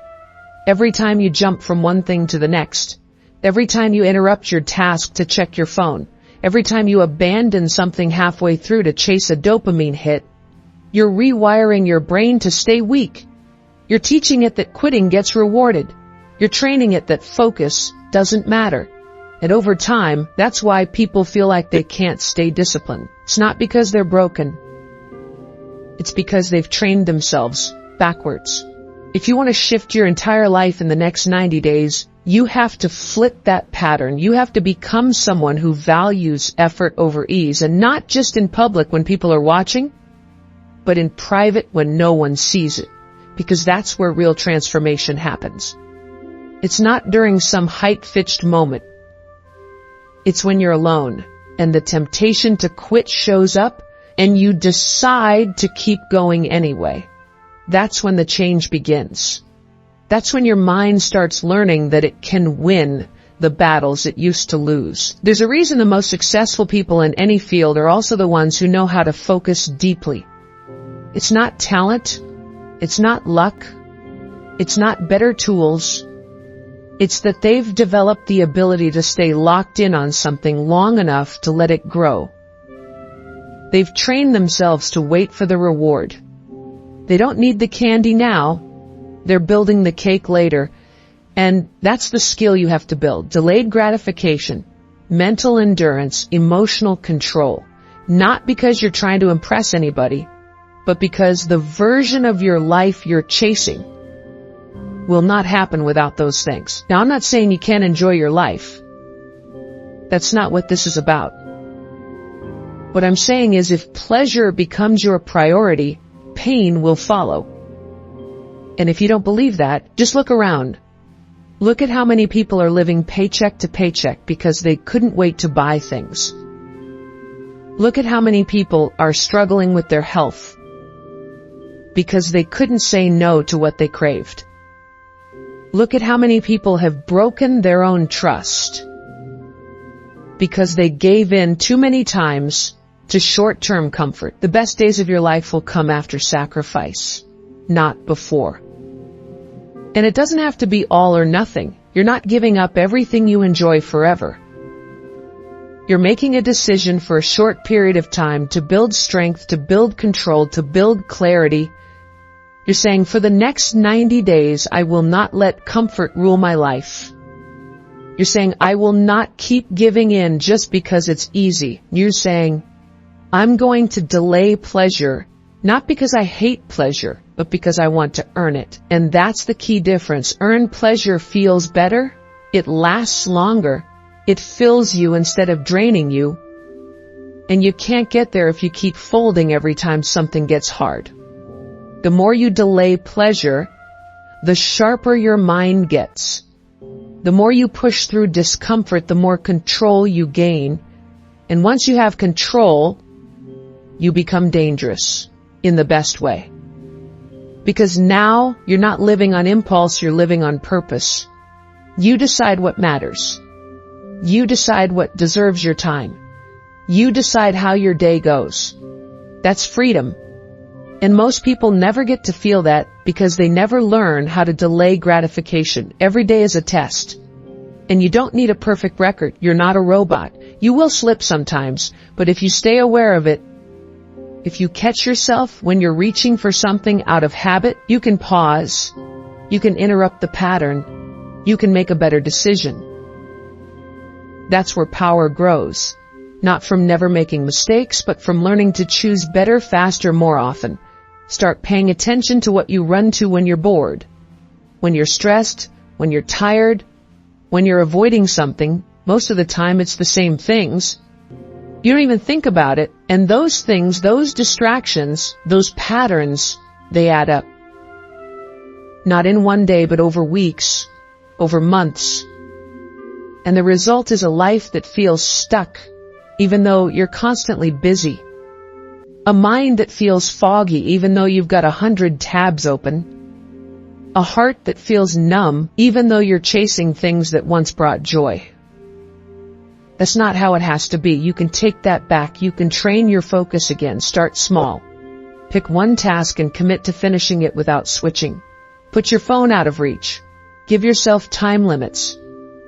Every time you jump from one thing to the next, every time you interrupt your task to check your phone, every time you abandon something halfway through to chase a dopamine hit, you're rewiring your brain to stay weak. You're teaching it that quitting gets rewarded. You're training it that focus doesn't matter. And over time, that's why people feel like they can't stay disciplined. It's not because they're broken. It's because they've trained themselves backwards. If you want to shift your entire life in the next 90 days, you have to flip that pattern. You have to become someone who values effort over ease, and not just in public when people are watching, but in private when no one sees it. Because that's where real transformation happens. It's not during some height-fitched moment. It's when you're alone, and the temptation to quit shows up, and you decide to keep going anyway. That's when the change begins. That's when your mind starts learning that it can win the battles it used to lose. There's a reason the most successful people in any field are also the ones who know how to focus deeply. It's not talent. It's not luck. It's not better tools. It's that they've developed the ability to stay locked in on something long enough to let it grow. They've trained themselves to wait for the reward. They don't need the candy now. They're building the cake later. And that's the skill you have to build. Delayed gratification, mental endurance, emotional control. Not because you're trying to impress anybody, but because the version of your life you're chasing will not happen without those things. Now, I'm not saying you can't enjoy your life. That's not what this is about. What I'm saying is if pleasure becomes your priority, pain will follow. And if you don't believe that, just look around. Look at how many people are living paycheck to paycheck because they couldn't wait to buy things. Look at how many people are struggling with their health because they couldn't say no to what they craved. Look at how many people have broken their own trust because they gave in too many times to short-term comfort. The best days of your life will come after sacrifice, not before. And it doesn't have to be all or nothing. You're not giving up everything you enjoy forever. You're making a decision for a short period of time to build strength, to build control, to build clarity. You're saying, for the next 90 days, I will not let comfort rule my life. You're saying, I will not keep giving in just because it's easy. You're saying, I'm going to delay pleasure, not because I hate pleasure, but because I want to earn it. And that's the key difference. Earned pleasure feels better. It lasts longer. It fills you instead of draining you. And you can't get there if you keep folding every time something gets hard. The more you delay pleasure, the sharper your mind gets. The more you push through discomfort, the more control you gain. And once you have control, you become dangerous in the best way. Because now you're not living on impulse, you're living on purpose. You decide what matters. You decide what deserves your time. You decide how your day goes. That's freedom. And most people never get to feel that because they never learn how to delay gratification. Every day is a test. And you don't need a perfect record. You're not a robot. You will slip sometimes, but if you stay aware of it, if you catch yourself when you're reaching for something out of habit, you can pause. You can interrupt the pattern. You can make a better decision. That's where power grows. Not from never making mistakes, but from learning to choose better, faster, more often. Start paying attention to what you run to when you're bored, when you're stressed, when you're tired, when you're avoiding something. Most of the time it's the same things. You don't even think about it, and those things, those distractions, those patterns, they add up. Not in one day, but over weeks, over months. And the result is a life that feels stuck, even though you're constantly busy. A mind that feels foggy, even though you've got 100 tabs open. A heart that feels numb, even though you're chasing things that once brought joy. That's not how it has to be. You can take that back. You can train your focus again. Start small. Pick one task and commit to finishing it without switching. Put your phone out of reach. Give yourself time limits.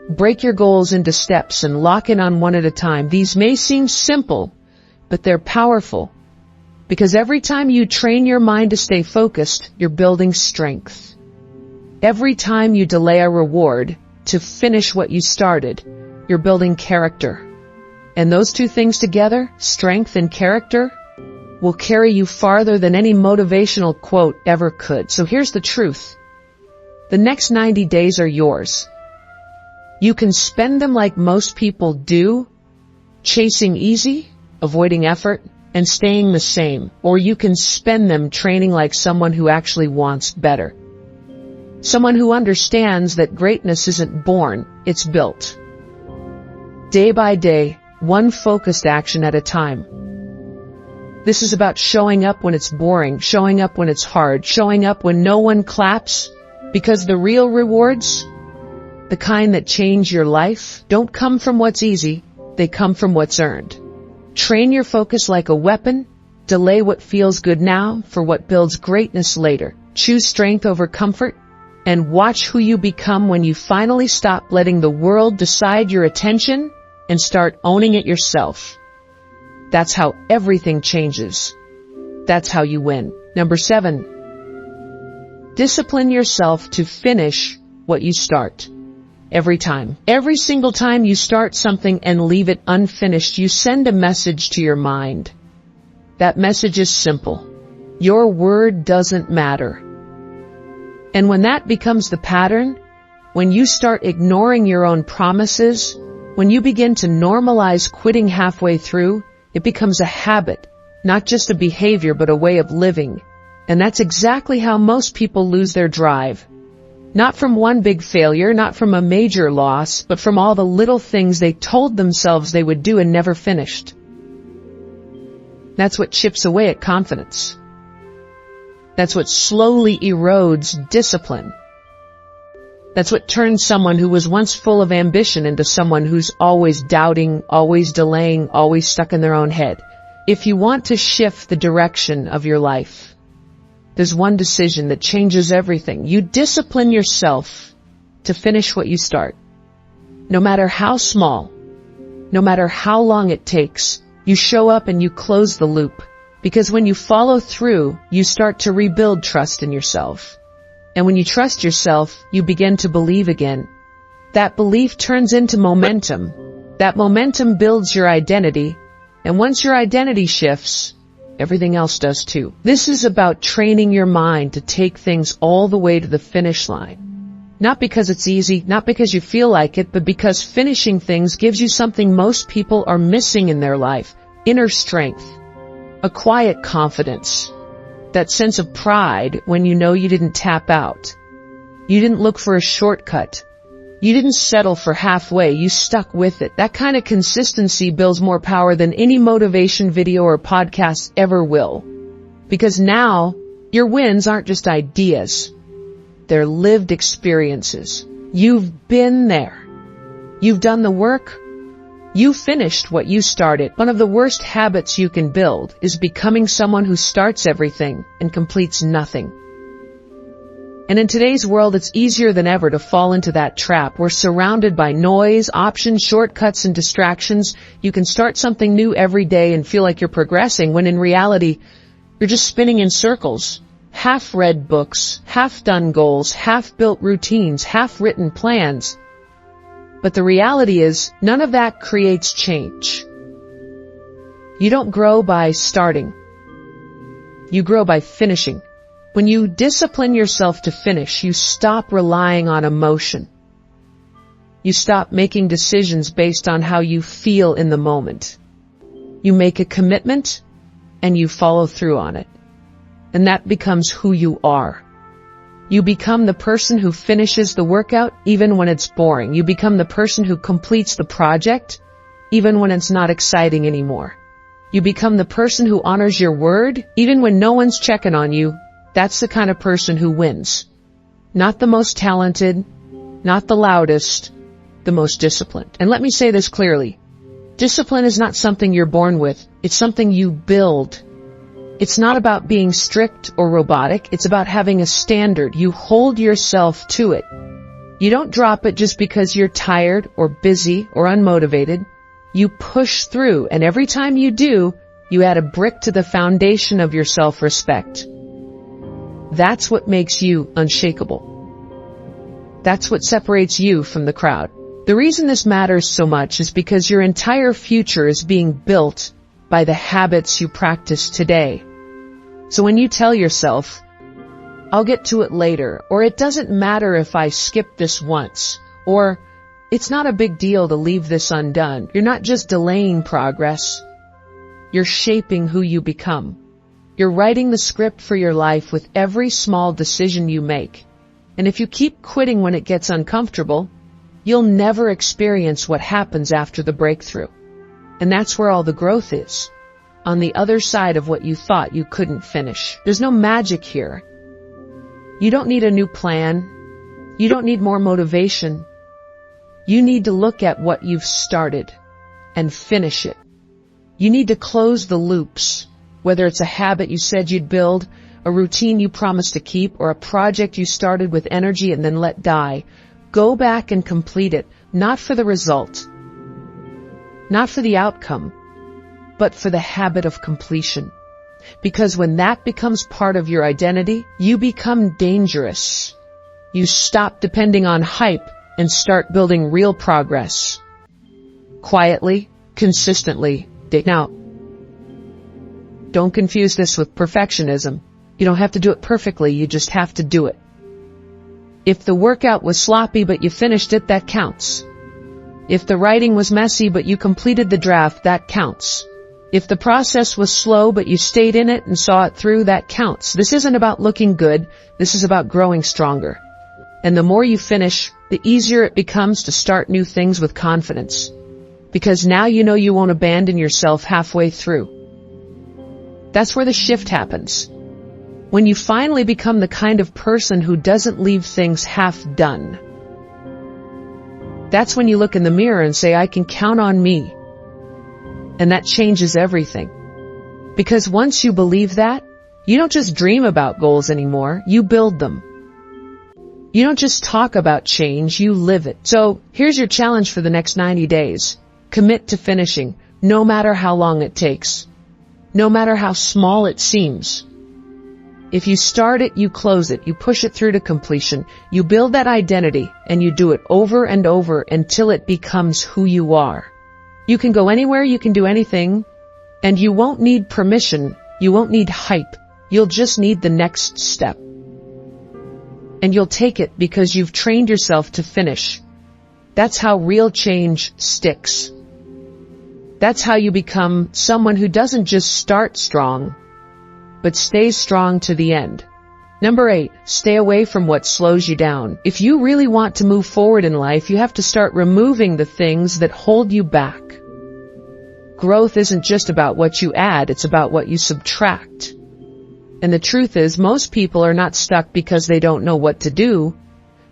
Break your goals into steps and lock in on one at a time. These may seem simple, but they're powerful. Because every time you train your mind to stay focused, you're building strength. Every time you delay a reward to finish what you started, you're building character. And those two things together, strength and character, will carry you farther than any motivational quote ever could. So here's the truth. The next 90 days are yours. You can spend them like most people do, chasing easy, avoiding effort, and staying the same. Or you can spend them training like someone who actually wants better. Someone who understands that greatness isn't born, it's built. Day by day, one focused action at a time. This is about showing up when it's boring, showing up when it's hard, showing up when no one claps, because the real rewards, the kind that change your life, don't come from what's easy, they come from what's earned. Train your focus like a weapon. Delay what feels good now for what builds greatness later. Choose strength over comfort, and watch who you become when you finally stop letting the world decide your attention and start owning it yourself. That's how everything changes. That's how you win. Number 7. Discipline yourself to finish what you start. Every time. Every single time you start something and leave it unfinished, you send a message to your mind. That message is simple. Your word doesn't matter. And when that becomes the pattern, when you start ignoring your own promises, when you begin to normalize quitting halfway through, it becomes a habit, not just a behavior, but a way of living. And that's exactly how most people lose their drive. Not from one big failure, not from a major loss, but from all the little things they told themselves they would do and never finished. That's what chips away at confidence. That's what slowly erodes discipline. That's what turns someone who was once full of ambition into someone who's always doubting, always delaying, always stuck in their own head. If you want to shift the direction of your life, there's one decision that changes everything. You discipline yourself to finish what you start. No matter how small, no matter how long it takes, you show up and you close the loop. Because when you follow through, you start to rebuild trust in yourself. And when you trust yourself, you begin to believe again. That belief turns into momentum. That momentum builds your identity. And once your identity shifts, everything else does too. This is about training your mind to take things all the way to the finish line. Not because it's easy, not because you feel like it, but because finishing things gives you something most people are missing in their life. Inner strength. A quiet confidence. That sense of pride when you know you didn't tap out. You didn't look for a shortcut. You didn't settle for halfway. You stuck with it. That kind of consistency builds more power than any motivation video or podcast ever will. Because now, your wins aren't just ideas. They're lived experiences. You've been there. You've done the work. You finished what you started. One of the worst habits you can build is becoming someone who starts everything and completes nothing. And in today's world, it's easier than ever to fall into that trap. We're surrounded by noise, options, shortcuts, and distractions. You can start something new every day and feel like you're progressing, when in reality, you're just spinning in circles. Half-read books, half-done goals, half-built routines, half-written plans. But the reality is, none of that creates change. You don't grow by starting. You grow by finishing. When you discipline yourself to finish, you stop relying on emotion. You stop making decisions based on how you feel in the moment. You make a commitment, and you follow through on it. And that becomes who you are. You become the person who finishes the workout even when it's boring. You become the person who completes the project even when it's not exciting anymore. You become the person who honors your word even when no one's checking on you. That's the kind of person who wins. Not the most talented, not the loudest, the most disciplined. And let me say this clearly. Discipline is not something you're born with. It's something you build. It's not about being strict or robotic. It's about having a standard. You hold yourself to it. You don't drop it just because you're tired or busy or unmotivated. You push through, and every time you do, you add a brick to the foundation of your self-respect. That's what makes you unshakable. That's what separates you from the crowd. The reason this matters so much is because your entire future is being built by the habits you practice today. So when you tell yourself, I'll get to it later, or it doesn't matter if I skip this once, or it's not a big deal to leave this undone, you're not just delaying progress. You're shaping who you become. You're writing the script for your life with every small decision you make. And if you keep quitting when it gets uncomfortable, you'll never experience what happens after the breakthrough. And that's where all the growth is. On the other side of what you thought you couldn't finish. There's no magic here. You don't need a new plan. You don't need more motivation. You need to look at what you've started and finish it. You need to close the loops, whether it's a habit you said you'd build, a routine you promised to keep, or a project you started with energy and then let die. Go back and complete it, not for the result, not for the outcome, but for the habit of completion. Because when that becomes part of your identity, you become dangerous. You stop depending on hype and start building real progress. Quietly, consistently. Now, don't confuse this with perfectionism. You don't have to do it perfectly, you just have to do it. If the workout was sloppy but you finished it, that counts. If the writing was messy but you completed the draft, that counts. If the process was slow but you stayed in it and saw it through, that counts. This isn't about looking good, this is about growing stronger. And the more you finish, the easier it becomes to start new things with confidence. Because now you know you won't abandon yourself halfway through. That's where the shift happens. When you finally become the kind of person who doesn't leave things half done. That's when you look in the mirror and say, I can count on me. And that changes everything. Because once you believe that, you don't just dream about goals anymore, you build them. You don't just talk about change, you live it. So here's your challenge for the next 90 days. Commit to finishing, no matter how long it takes. No matter how small it seems. If you start it, you close it, you push it through to completion. You build that identity and you do it over and over until it becomes who you are. You can go anywhere, you can do anything, and you won't need permission, you won't need hype. You'll just need the next step. And you'll take it because you've trained yourself to finish. That's how real change sticks. That's how you become someone who doesn't just start strong, but stays strong to the end. Number 8, stay away from what slows you down. If you really want to move forward in life, you have to start removing the things that hold you back. Growth isn't just about what you add, it's about what you subtract. And the truth is, most people are not stuck because they don't know what to do.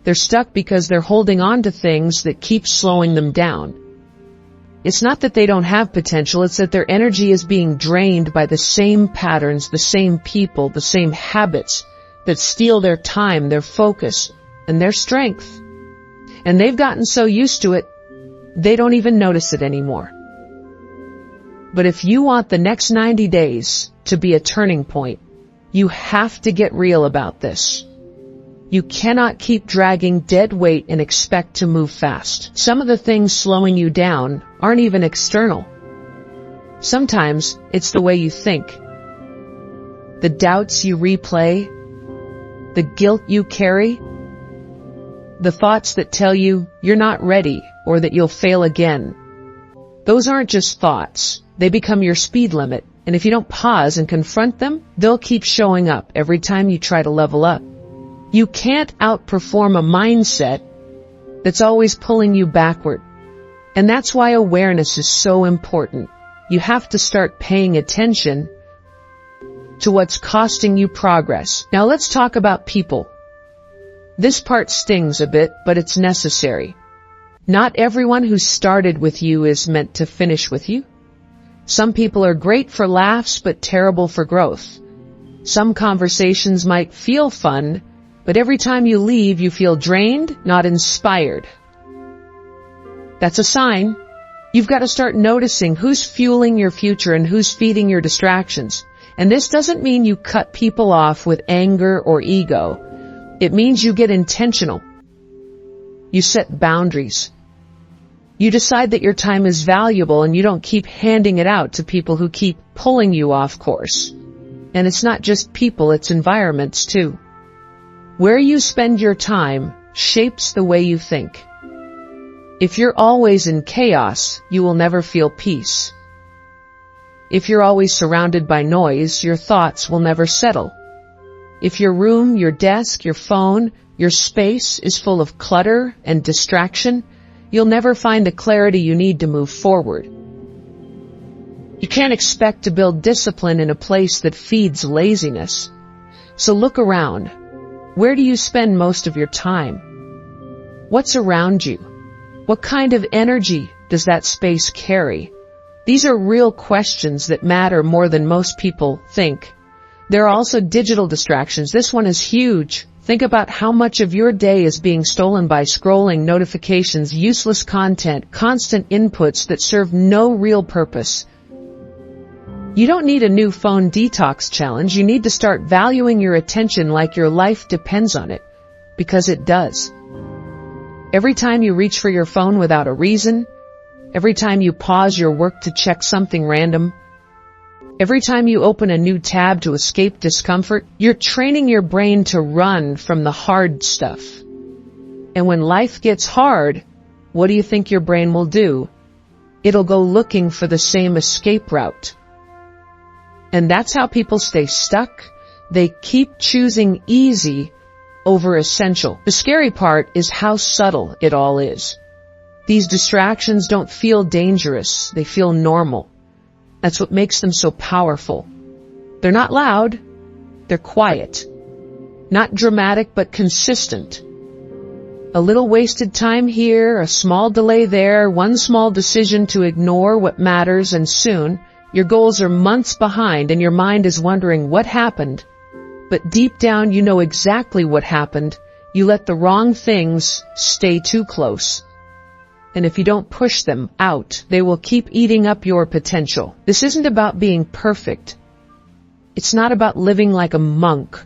They're stuck because they're holding on to things that keep slowing them down. It's not that they don't have potential, it's that their energy is being drained by the same patterns, the same people, the same habits that steal their time, their focus, and their strength. And they've gotten so used to it, they don't even notice it anymore. But if you want the next 90 days to be a turning point, you have to get real about this. You cannot keep dragging dead weight and expect to move fast. Some of the things slowing you down aren't even external. Sometimes it's the way you think. The doubts you replay, the guilt you carry, the thoughts that tell you you're not ready or that you'll fail again. Those aren't just thoughts. They become your speed limit. And if you don't pause and confront them, they'll keep showing up every time you try to level up. You can't outperform a mindset that's always pulling you backward. And that's why awareness is so important. You have to start paying attention to what's costing you progress. Now let's talk about people. This part stings a bit, but it's necessary. Not everyone who started with you is meant to finish with you. Some people are great for laughs, but terrible for growth. Some conversations might feel fun, but every time you leave, you feel drained, not inspired. That's a sign. You've got to start noticing who's fueling your future and who's feeding your distractions. And this doesn't mean you cut people off with anger or ego. It means you get intentional. You set boundaries. You decide that your time is valuable and you don't keep handing it out to people who keep pulling you off course. And it's not just people, it's environments too. Where you spend your time shapes the way you think. If you're always in chaos, you will never feel peace. If you're always surrounded by noise, your thoughts will never settle. If your room, your desk, your phone, your space is full of clutter and distraction, you'll never find the clarity you need to move forward. You can't expect to build discipline in a place that feeds laziness. So look around. Where do you spend most of your time? What's around you? What kind of energy does that space carry? These are real questions that matter more than most people think. There are also digital distractions. This one is huge. Think about how much of your day is being stolen by scrolling, notifications, useless content, constant inputs that serve no real purpose. You don't need a new phone detox challenge. You need to start valuing your attention like your life depends on it, because it does. Every time you reach for your phone without a reason, every time you pause your work to check something random, every time you open a new tab to escape discomfort, you're training your brain to run from the hard stuff. And when life gets hard, what do you think your brain will do? It'll go looking for the same escape route. And that's how people stay stuck. They keep choosing easy over essential. The scary part is how subtle it all is. These distractions don't feel dangerous. They feel normal. That's what makes them so powerful. They're not loud. They're quiet. Not dramatic, but consistent. A little wasted time here, a small delay there, one small decision to ignore what matters, and soon your goals are months behind and your mind is wondering what happened. But deep down you know exactly what happened. You let the wrong things stay too close. And if you don't push them out, they will keep eating up your potential. This isn't about being perfect. It's not about living like a monk.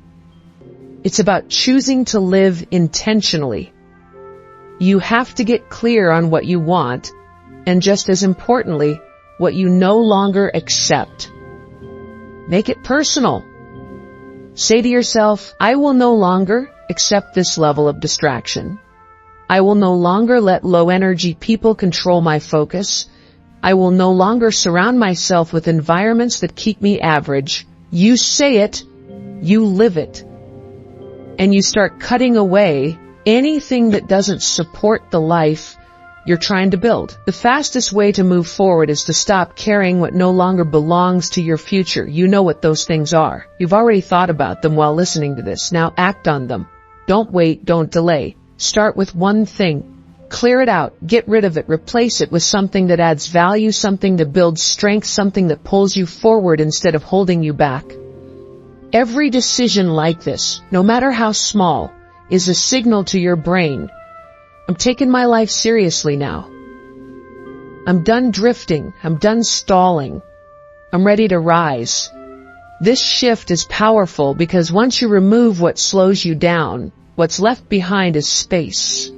It's about choosing to live intentionally. You have to get clear on what you want, and just as importantly, what you no longer accept. Make it personal. Say to yourself, I will no longer accept this level of distraction. I will no longer let low-energy people control my focus. I will no longer surround myself with environments that keep me average. You say it, you live it. And you start cutting away anything that doesn't support the life you're trying to build. The fastest way to move forward is to stop carrying what no longer belongs to your future. You know what those things are. You've already thought about them while listening to this. Now act on them. Don't wait, don't delay. Start with one thing. Clear it out. Get rid of it. Replace it with something that adds value, something that builds strength, something that pulls you forward instead of holding you back. Every decision like this, no matter how small, is a signal to your brain. I'm taking my life seriously now. I'm done drifting. I'm done stalling. I'm ready to rise. This shift is powerful because once you remove what slows you down, what's left behind is space.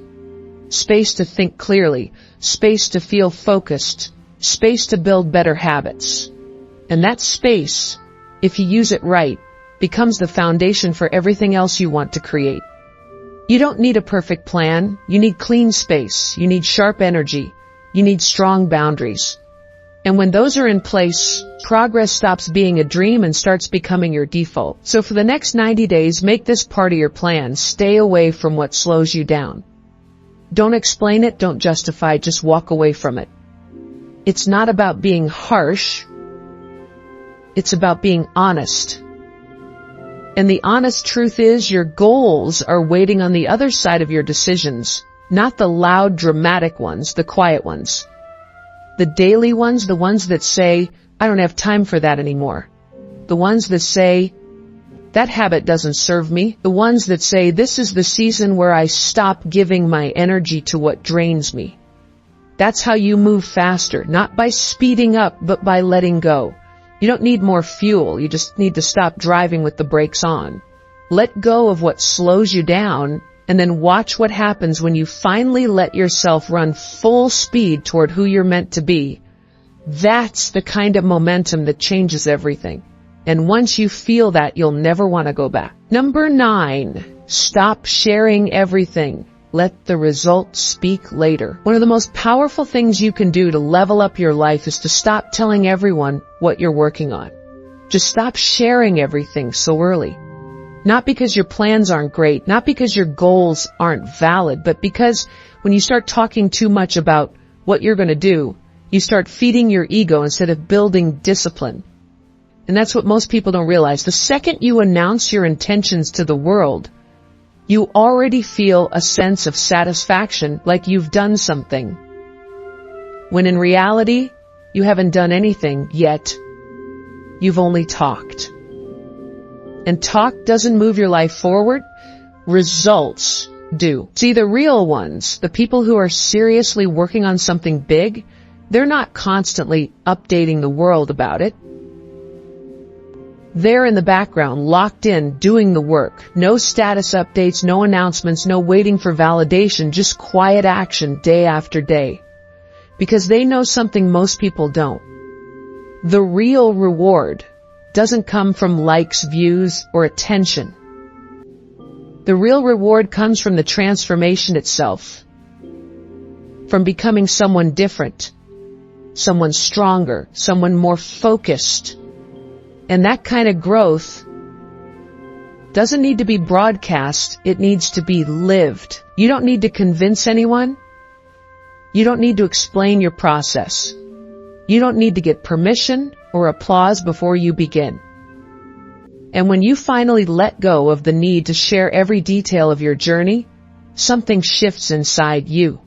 Space to think clearly, space to feel focused, space to build better habits. And that space, if you use it right, becomes the foundation for everything else you want to create. You don't need a perfect plan. You need clean space. You need sharp energy. You need strong boundaries. And when those are in place, progress stops being a dream and starts becoming your default. So for the next 90 days, make this part of your plan. Stay away from what slows you down. Don't explain it. Don't justify it. Just walk away from it. It's not about being harsh. It's about being honest. And the honest truth is your goals are waiting on the other side of your decisions, not the loud, dramatic ones, the quiet ones. The daily ones, the ones that say, I don't have time for that anymore. The ones that say, that habit doesn't serve me. The ones that say, this is the season where I stop giving my energy to what drains me. That's how you move faster, not by speeding up, but by letting go. You don't need more fuel, you just need to stop driving with the brakes on. Let go of what slows you down, and then watch what happens when you finally let yourself run full speed toward who you're meant to be. That's the kind of momentum that changes everything. And once you feel that, you'll never want to go back. Number 9, stop sharing everything. Let the results speak later. One of the most powerful things you can do to level up your life is to stop telling everyone what you're working on. Just stop sharing everything so early. Not because your plans aren't great, not because your goals aren't valid, but because when you start talking too much about what you're going to do, you start feeding your ego instead of building discipline. And that's what most people don't realize. The second you announce your intentions to the world, you already feel a sense of satisfaction, like you've done something. When in reality, you haven't done anything yet. You've only talked. And talk doesn't move your life forward. Results do. See, the real ones, the people who are seriously working on something big, they're not constantly updating the world about it. They're in the background, locked in, doing the work. No status updates, no announcements, no waiting for validation, just quiet action day after day. Because they know something most people don't. The real reward doesn't come from likes, views, or attention. The real reward comes from the transformation itself. From becoming someone different, someone stronger, someone more focused. And that kind of growth doesn't need to be broadcast, it needs to be lived. You don't need to convince anyone. You don't need to explain your process. You don't need to get permission or applause before you begin. And when you finally let go of the need to share every detail of your journey, something shifts inside you.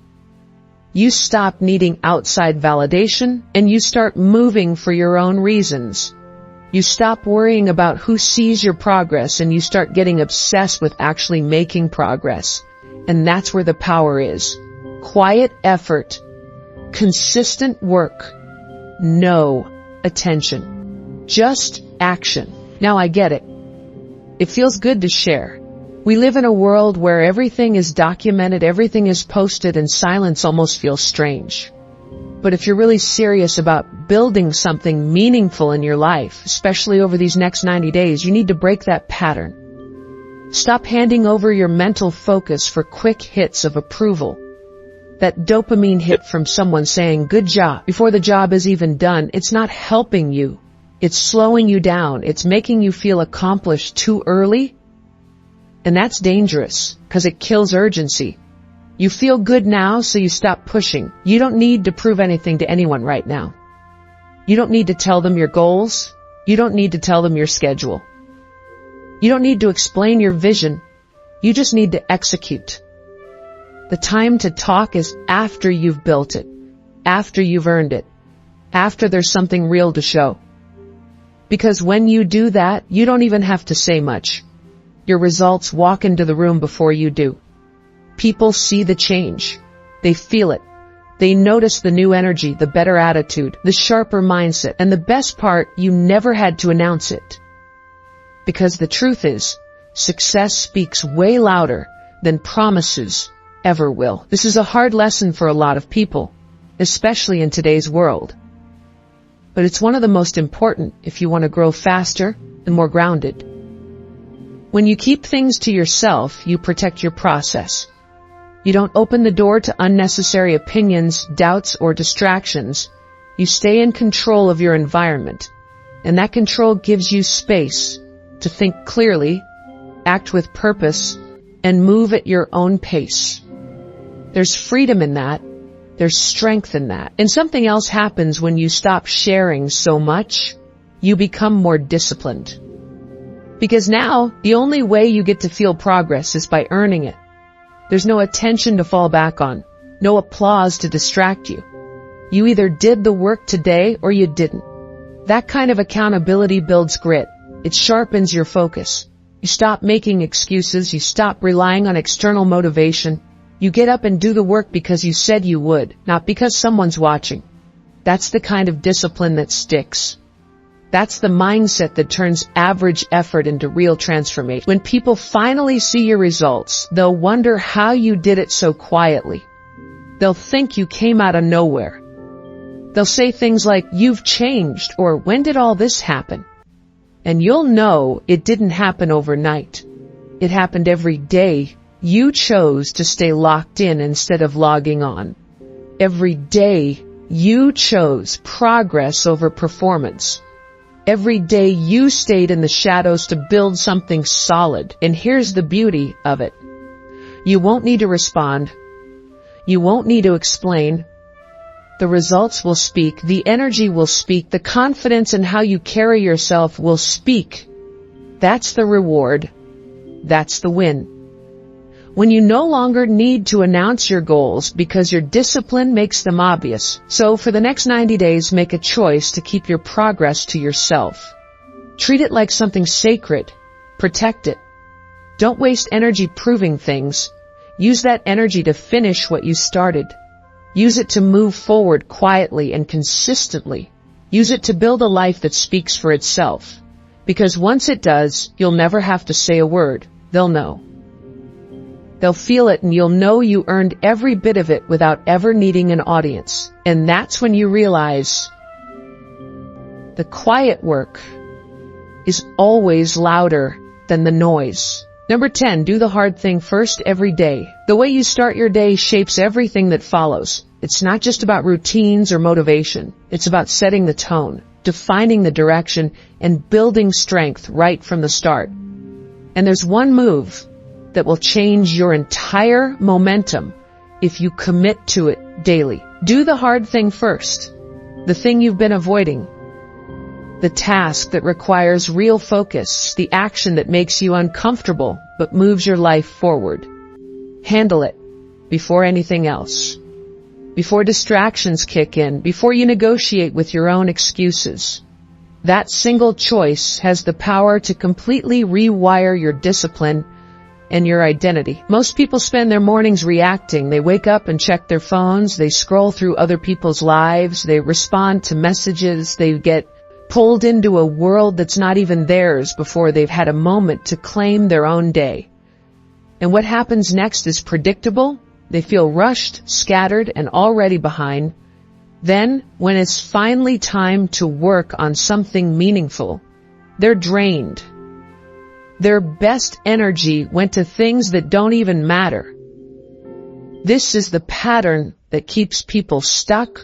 You stop needing outside validation and you start moving for your own reasons. You stop worrying about who sees your progress and you start getting obsessed with actually making progress. And that's where the power is. Quiet effort, consistent work, no attention, just action. Now I get it. It feels good to share. We live in a world where everything is documented, everything is posted, and silence almost feels strange. But if you're really serious about building something meaningful in your life, especially over these next 90 days, you need to break that pattern. Stop handing over your mental focus for quick hits of approval. That dopamine hit from someone saying, "Good job," before the job is even done, it's not helping you. It's slowing you down. It's making you feel accomplished too early. And that's dangerous, because it kills urgency. You feel good now, so you stop pushing. You don't need to prove anything to anyone right now. You don't need to tell them your goals. You don't need to tell them your schedule. You don't need to explain your vision. You just need to execute. The time to talk is after you've built it, after you've earned it, after there's something real to show. Because when you do that, you don't even have to say much. Your results walk into the room before you do. People see the change. They feel it. They notice the new energy, the better attitude, the sharper mindset, and the best part, you never had to announce it. Because the truth is, success speaks way louder than promises ever will. This is a hard lesson for a lot of people, especially in today's world. But it's one of the most important if you want to grow faster and more grounded. When you keep things to yourself, you protect your process. You don't open the door to unnecessary opinions, doubts, or distractions. You stay in control of your environment, and that control gives you space to think clearly, act with purpose, and move at your own pace. There's freedom in that. There's strength in that. And something else happens when you stop sharing so much. You become more disciplined. Because now, the only way you get to feel progress is by earning it. There's no attention to fall back on, no applause to distract you. You either did the work today or you didn't. That kind of accountability builds grit. It sharpens your focus. You stop making excuses. You stop relying on external motivation. You get up and do the work because you said you would, not because someone's watching. That's the kind of discipline that sticks. That's the mindset that turns average effort into real transformation. When people finally see your results, they'll wonder how you did it so quietly. They'll think you came out of nowhere. They'll say things like, "You've changed," or "When did all this happen?" And you'll know it didn't happen overnight. It happened every day. You chose to stay locked in instead of logging on. Every day, you chose progress over performance. Every day you stayed in the shadows to build something solid. And here's the beauty of it. You won't need to respond. You won't need to explain. The results will speak. The energy will speak. The confidence in how you carry yourself will speak. That's the reward. That's the win. When you no longer need to announce your goals because your discipline makes them obvious. So for the next 90 days, make a choice to keep your progress to yourself. Treat it like something sacred. Protect it. Don't waste energy proving things. Use that energy to finish what you started. Use it to move forward quietly and consistently. Use it to build a life that speaks for itself. Because once it does, you'll never have to say a word. They'll know. They'll feel it, and you'll know you earned every bit of it without ever needing an audience. And that's when you realize the quiet work is always louder than the noise. Number 10, do the hard thing first every day. The way you start your day shapes everything that follows. It's not just about routines or motivation. It's about setting the tone, defining the direction, and building strength right from the start. And there's one move that will change your entire momentum if you commit to it daily. Do the hard thing first. The thing you've been avoiding. The task that requires real focus. The action that makes you uncomfortable but moves your life forward. Handle it before anything else. Before distractions kick in, before you negotiate with your own excuses. That single choice has the power to completely rewire your discipline and your identity. Most people spend their mornings reacting. They wake up and check their phones, they scroll through other people's lives, they respond to messages, they get pulled into a world that's not even theirs before they've had a moment to claim their own day. And what happens next is predictable. They feel rushed, scattered, and already behind. Then, when it's finally time to work on something meaningful, they're drained. Their best energy went to things that don't even matter. This is the pattern that keeps people stuck,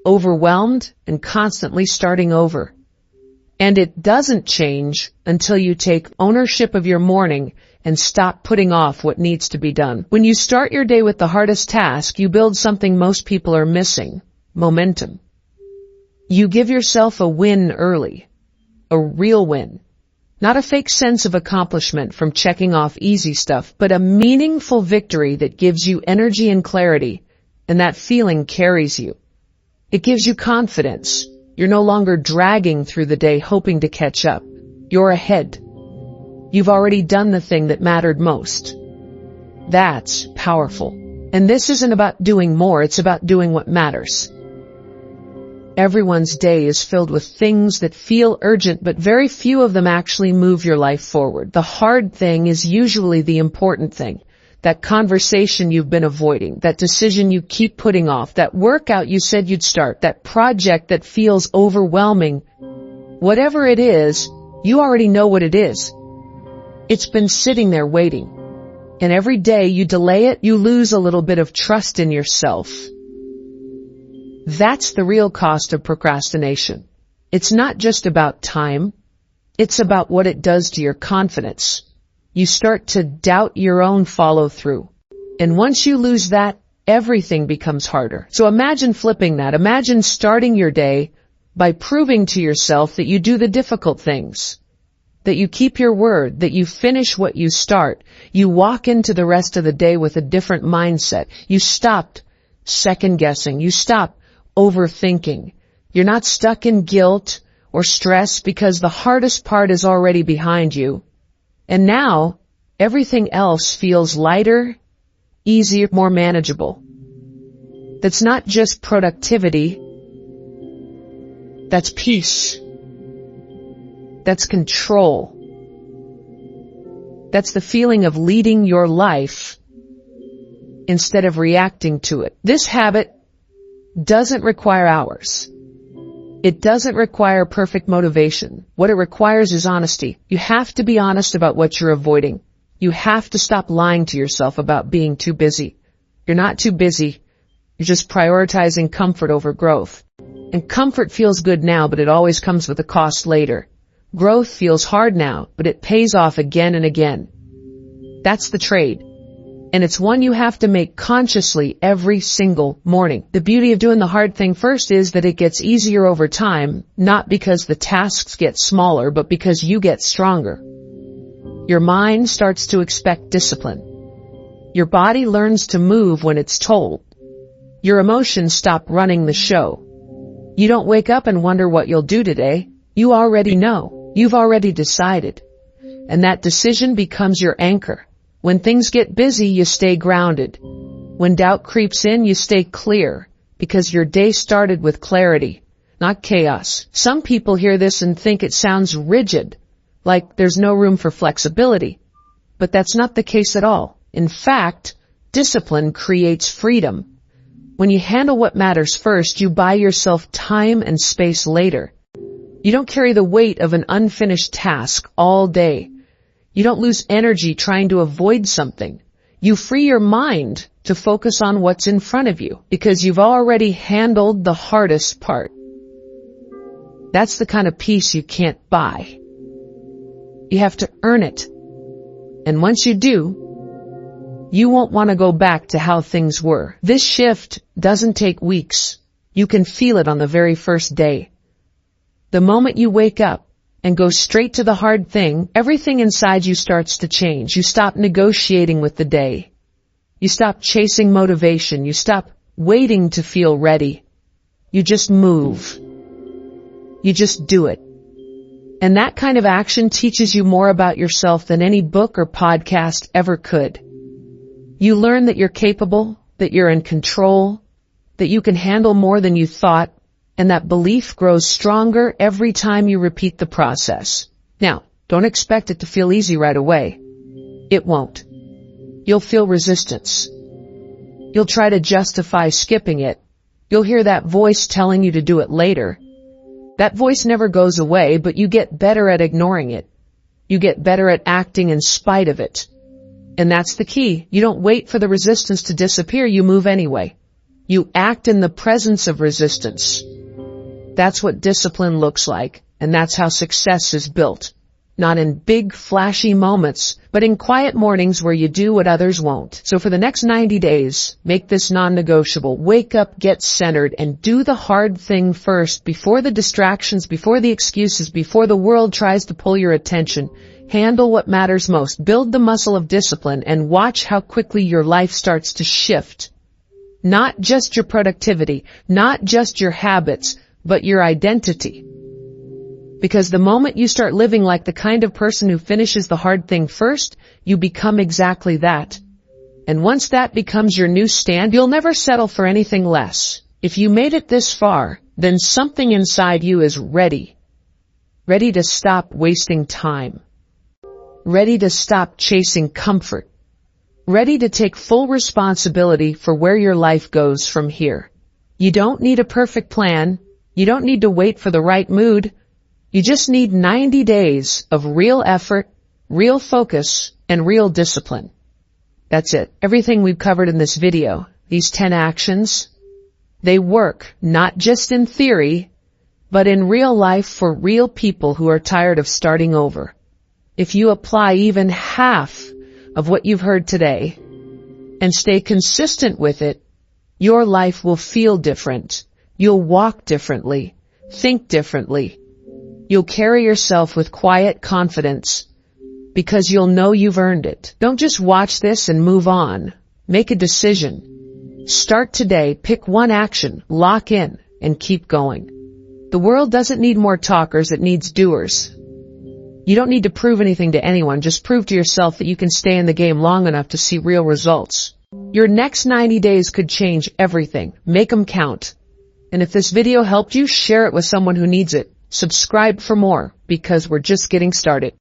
overwhelmed, and constantly starting over. And it doesn't change until you take ownership of your morning and stop putting off what needs to be done. When you start your day with the hardest task, you build something most people are missing: momentum. You give yourself a win early, a real win. Not a fake sense of accomplishment from checking off easy stuff, but a meaningful victory that gives you energy and clarity, and that feeling carries you. It gives you confidence. You're no longer dragging through the day hoping to catch up. You're ahead. You've already done the thing that mattered most. That's powerful. And this isn't about doing more, it's about doing what matters. Everyone's day is filled with things that feel urgent, but very few of them actually move your life forward. The hard thing is usually the important thing. That conversation you've been avoiding, that decision you keep putting off, that workout you said you'd start, that project that feels overwhelming. Whatever it is, you already know what it is. It's been sitting there waiting. And every day you delay it, you lose a little bit of trust in yourself. That's the real cost of procrastination. It's not just about time. It's about what it does to your confidence. You start to doubt your own follow-through. And once you lose that, everything becomes harder. So imagine flipping that. Imagine starting your day by proving to yourself that you do the difficult things, that you keep your word, that you finish what you start. You walk into the rest of the day with a different mindset. You stopped second-guessing. You stop overthinking. You're not stuck in guilt or stress because the hardest part is already behind you. And now, everything else feels lighter, easier, more manageable. That's not just productivity. That's peace. That's control. That's the feeling of leading your life instead of reacting to it. This habit doesn't require hours. It doesn't require perfect motivation. What it requires is honesty. You have to be honest about what you're avoiding. You have to stop lying to yourself about being too busy. You're not too busy. You're just prioritizing comfort over growth. And comfort feels good now, but it always comes with a cost later. Growth feels hard now, but it pays off again and again. That's the trade. And it's one you have to make consciously every single morning. The beauty of doing the hard thing first is that it gets easier over time, not because the tasks get smaller, but because you get stronger. Your mind starts to expect discipline. Your body learns to move when it's told. Your emotions stop running the show. You don't wake up and wonder what you'll do today. You already know. You've already decided. And that decision becomes your anchor. When things get busy, you stay grounded. When doubt creeps in, you stay clear, because your day started with clarity, not chaos. Some people hear this and think it sounds rigid, like there's no room for flexibility. But that's not the case at all. In fact, discipline creates freedom. When you handle what matters first, you buy yourself time and space later. You don't carry the weight of an unfinished task all day. You don't lose energy trying to avoid something. You free your mind to focus on what's in front of you because you've already handled the hardest part. That's the kind of peace you can't buy. You have to earn it. And once you do, you won't want to go back to how things were. This shift doesn't take weeks. You can feel it on the very first day. The moment you wake up and go straight to the hard thing, everything inside you starts to change. You stop negotiating with the day. You stop chasing motivation. You stop waiting to feel ready. You just move. You just do it. And that kind of action teaches you more about yourself than any book or podcast ever could. You learn that you're capable, that you're in control, that you can handle more than you thought, and that belief grows stronger every time you repeat the process. Now, don't expect it to feel easy right away. It won't. You'll feel resistance. You'll try to justify skipping it. You'll hear that voice telling you to do it later. That voice never goes away, but you get better at ignoring it. You get better at acting in spite of it. And that's the key. You don't wait for the resistance to disappear, you move anyway. You act in the presence of resistance. That's what discipline looks like, and that's how success is built. Not in big, flashy moments, but in quiet mornings where you do what others won't. So for the next 90 days, make this non-negotiable. Wake up, get centered, and do the hard thing first, before the distractions, before the excuses, before the world tries to pull your attention. Handle what matters most. Build the muscle of discipline and watch how quickly your life starts to shift. Not just your productivity, not just your habits, but your identity. Because the moment you start living like the kind of person who finishes the hard thing first, you become exactly that. And once that becomes your new stand, you'll never settle for anything less. If you made it this far, then something inside you is ready. Ready to stop wasting time. Ready to stop chasing comfort. Ready to take full responsibility for where your life goes from here. You don't need a perfect plan. You don't need to wait for the right mood. You just need 90 days of real effort, real focus, and real discipline. That's it. Everything we've covered in this video, these 10 actions, they work not just in theory, but in real life for real people who are tired of starting over. If you apply even half of what you've heard today and stay consistent with it, your life will feel different. You'll walk differently, think differently. You'll carry yourself with quiet confidence because you'll know you've earned it. Don't just watch this and move on. Make a decision. Start today, pick one action, lock in, and keep going. The world doesn't need more talkers, it needs doers. You don't need to prove anything to anyone, just prove to yourself that you can stay in the game long enough to see real results. Your next 90 days could change everything. Make them count. And if this video helped you, share it with someone who needs it. Subscribe for more, because we're just getting started.